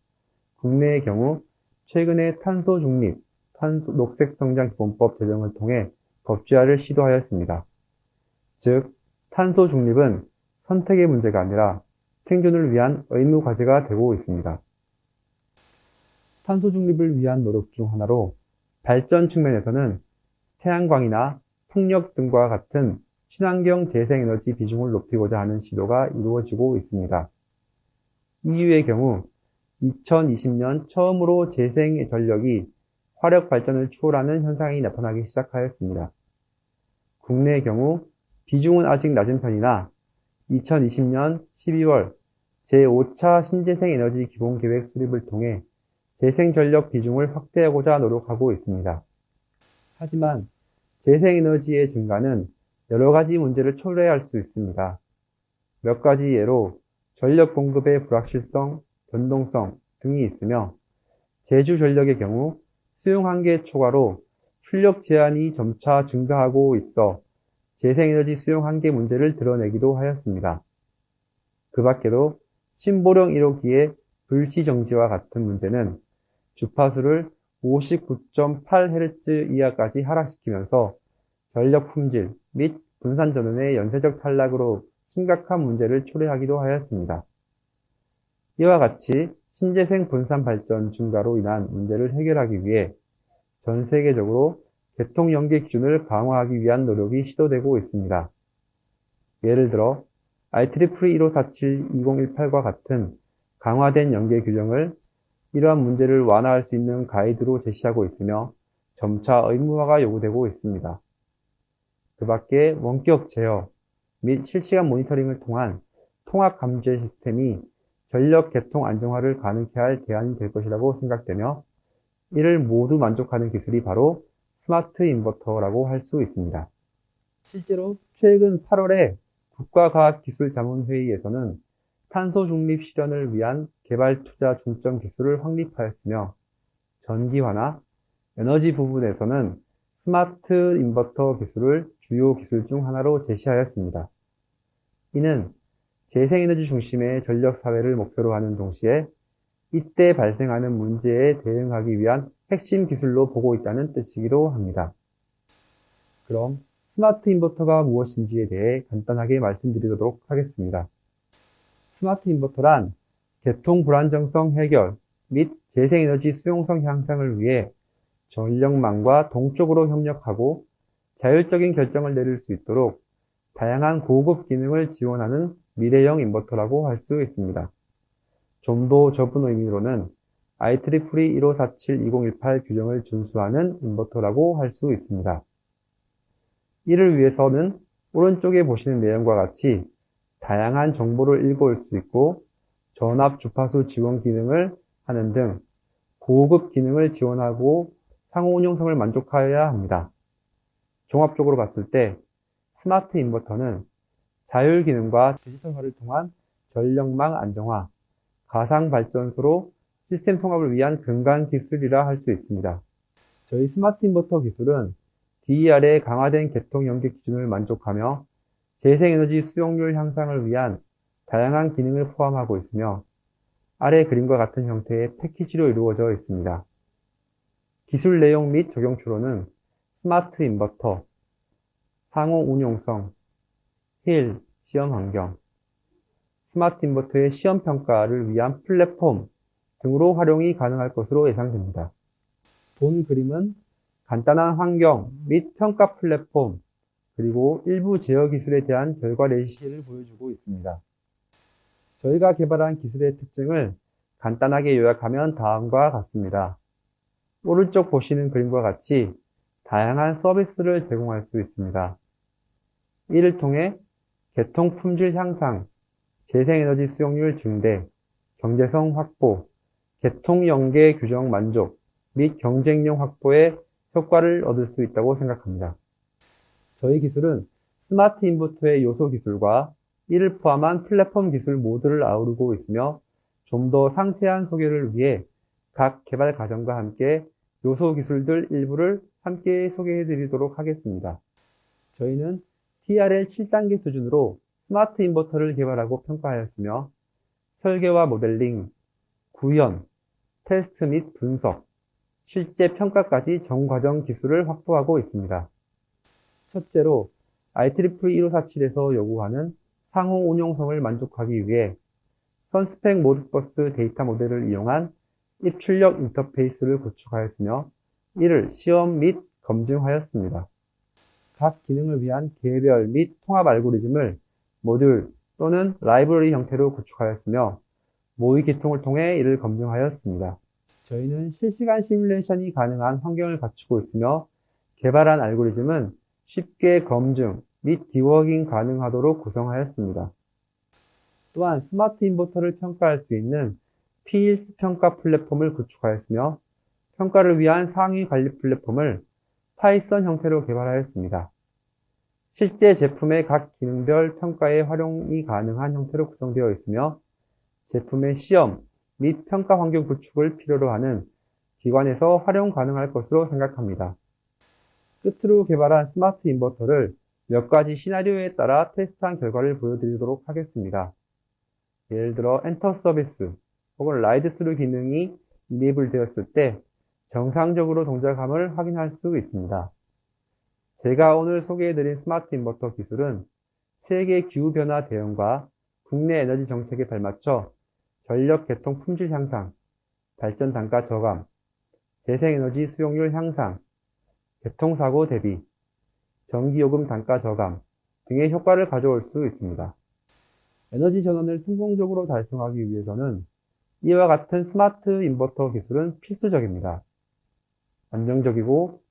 국내의 경우 최근에 탄소 중립, 녹색성장기본법 제정을 통해 법제화를 시도하였습니다. 즉, 탄소 중립은 선택의 문제가 아니라 생존을 위한 의무 과제가 되고 있습니다. 탄소 중립을 위한 노력 중 하나로 발전 측면에서는 태양광이나 풍력 등과 같은 친환경 재생에너지 비중을 높이고자 하는 시도가 이루어지고 있습니다. EU의 경우 2020년 처음으로 재생전력이 화력 발전을 추월하는 현상이 나타나기 시작하였습니다. 국내의 경우 비중은 아직 낮은 편이나 2020년 12월 제5차 신재생에너지 기본계획 수립을 통해 재생전력 비중을 확대하고자 노력하고 있습니다. 하지만 재생에너지의 증가는 여러 가지 문제를 초래할 수 있습니다. 몇 가지 예로 전력 공급의 불확실성, 변동성 등이 있으며 제주 전력의 경우 수용 한계 초과로 출력 제한이 점차 증가하고 있어 재생에너지 수용 한계 문제를 드러내기도 하였습니다. 그 밖에도 신보령 1호기의 불시 정지와 같은 문제는 주파수를 59.8Hz 이하까지 하락시키면서 전력 품질 및 분산 전원의 연쇄적 탈락으로 심각한 문제를 초래하기도 하였습니다. 이와 같이 신재생 분산 발전 증가로 인한 문제를 해결하기 위해 전 세계적으로 개통 연계 기준을 강화하기 위한 노력이 시도되고 있습니다. 예를 들어 IEEE 1547-2018과 같은 강화된 연계 규정을 이러한 문제를 완화할 수 있는 가이드로 제시하고 있으며 점차 의무화가 요구되고 있습니다. 그 밖에 원격 제어 및 실시간 모니터링을 통한 통합 감지 시스템이 전력 개통 안정화를 가능케 할 대안이 될 것이라고 생각되며 이를 모두 만족하는 기술이 바로 스마트 인버터라고 할 수 있습니다. 실제로 최근 8월에 국가과학기술자문회의에서는 탄소 중립 실현을 위한 개발 투자 중점 기술을 확립하였으며 전기화나 에너지 부분에서는 스마트 인버터 기술을 주요 기술 중 하나로 제시하였습니다. 이는 재생에너지 중심의 전력 사회를 목표로 하는 동시에 이때 발생하는 문제에 대응하기 위한 핵심 기술로 보고 있다는 뜻이기도 합니다. 그럼 스마트 인버터가 무엇인지에 대해 간단하게 말씀드리도록 하겠습니다. 스마트 인버터란 개통 불안정성 해결 및 재생에너지 수용성 향상을 위해 전력망과 동쪽으로 협력하고 자율적인 결정을 내릴 수 있도록 다양한 고급 기능을 지원하는 미래형 인버터라고 할 수 있습니다. 좀 더 좁은 의미로는 IEEE 1547-2018 규정을 준수하는 인버터라고 할 수 있습니다. 이를 위해서는 오른쪽에 보시는 내용과 같이 다양한 정보를 읽어올 수 있고 전압 주파수 지원 기능을 하는 등 고급 기능을 지원하고 상호 운용성을 만족하여야 합니다. 종합적으로 봤을 때 스마트 인버터는 자율 기능과 디지털화를 통한 전력망 안정화, 가상 발전소로 시스템 통합을 위한 근간 기술이라 할 수 있습니다. 저희 스마트 인버터 기술은 DER의 강화된 개통 연계 기준을 만족하며 재생에너지 수용률 향상을 위한 다양한 기능을 포함하고 있으며 아래 그림과 같은 형태의 패키지로 이루어져 있습니다. 기술 내용 및 적용 추로는 스마트 인버터, 상호 운용성, 힐, 시험 환경, 스마트 인버터의 시험 평가를 위한 플랫폼 등으로 활용이 가능할 것으로 예상됩니다. 본 그림은 간단한 환경 및 평가 플랫폼, 그리고 일부 제어 기술에 대한 결과 레시피를 보여주고 있습니다. 저희가 개발한 기술의 특징을 간단하게 요약하면 다음과 같습니다. 오른쪽 보시는 그림과 같이 다양한 서비스를 제공할 수 있습니다. 이를 통해 개통 품질 향상, 재생에너지 수용률 증대, 경제성 확보, 개통 연계 규정 만족 및 경쟁력 확보에 효과를 얻을 수 있다고 생각합니다. 저희 기술은 스마트 인버터의 요소 기술과 이를 포함한 플랫폼 기술 모두를 아우르고 있으며 좀 더 상세한 소개를 위해 각 개발 과정과 함께 요소 기술들 일부를 함께 소개해 드리도록 하겠습니다. 저희는 TRL 7단계 수준으로 스마트 인버터를 개발하고 평가하였으며 설계와 모델링, 구현, 테스트 및 분석, 실제 평가까지 전 과정 기술을 확보하고 있습니다. 첫째로 IEEE 1547에서 요구하는 상호 운용성을 만족하기 위해 선스펙 모드버스 데이터 모델을 이용한 입출력 인터페이스를 구축하였으며 이를 시험 및 검증하였습니다. 각 기능을 위한 개별 및 통합 알고리즘을 모듈 또는 라이브러리 형태로 구축하였으며 모의 기통을 통해 이를 검증하였습니다. 저희는 실시간 시뮬레이션이 가능한 환경을 갖추고 있으며 개발한 알고리즘은 쉽게 검증 및 디버깅 가능하도록 구성하였습니다. 또한 스마트 인버터를 평가할 수 있는 PILS 평가 플랫폼을 구축하였으며 평가를 위한 상위 관리 플랫폼을 파이썬 형태로 개발하였습니다. 실제 제품의 각 기능별 평가에 활용이 가능한 형태로 구성되어 있으며 제품의 시험 및 평가 환경 구축을 필요로 하는 기관에서 활용 가능할 것으로 생각합니다. 끝으로 개발한 스마트 인버터를 몇 가지 시나리오에 따라 테스트한 결과를 보여드리도록 하겠습니다. 예를 들어 엔터 서비스 혹은 라이드 스루 기능이 이네이블 되었을 때 정상적으로 동작함을 확인할 수 있습니다. 제가 오늘 소개해드린 스마트 인버터 기술은 세계 기후변화 대응과 국내 에너지 정책에 발맞춰 전력 개통 품질 향상, 발전 단가 저감, 재생에너지 수용률 향상, 개통사고 대비, 전기요금 단가 저감 등의 효과를 가져올 수 있습니다. 에너지 전환을 성공적으로 달성하기 위해서는 이와 같은 스마트 인버터 기술은 필수적입니다. 안정적이고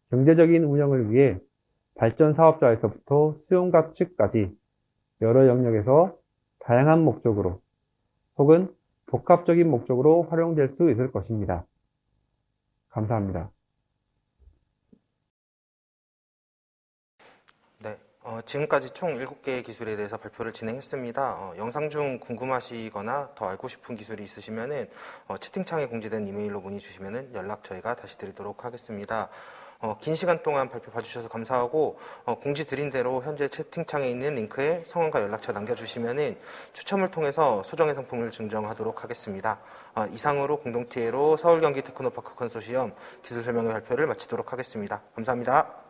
경제적인 운영을 위해 발전 사업자에서부터 수용각 측까지 여러 영역에서 다양한 목적으로 혹은 복합적인 목적으로 활용될 수 있을 것입니다. 감사합니다. 네, 지금까지 총 7개의 기술에 대해서 발표를 진행했습니다. 영상 중 궁금하시거나 더 알고 싶은 기술이 있으시면은 채팅창에 공지된 이메일로 문의 주시면은 연락 저희가 다시 드리도록 하겠습니다. 긴 시간 동안 발표 봐주셔서 감사하고 공지 드린 대로 현재 채팅창에 있는 링크에 성함과 연락처 남겨주시면은 추첨을 통해서 소정의 상품을 증정하도록 하겠습니다. 이상으로 공동티에로 서울 경기 테크노파크 컨소시엄 기술 설명회 발표를 마치도록 하겠습니다. 감사합니다.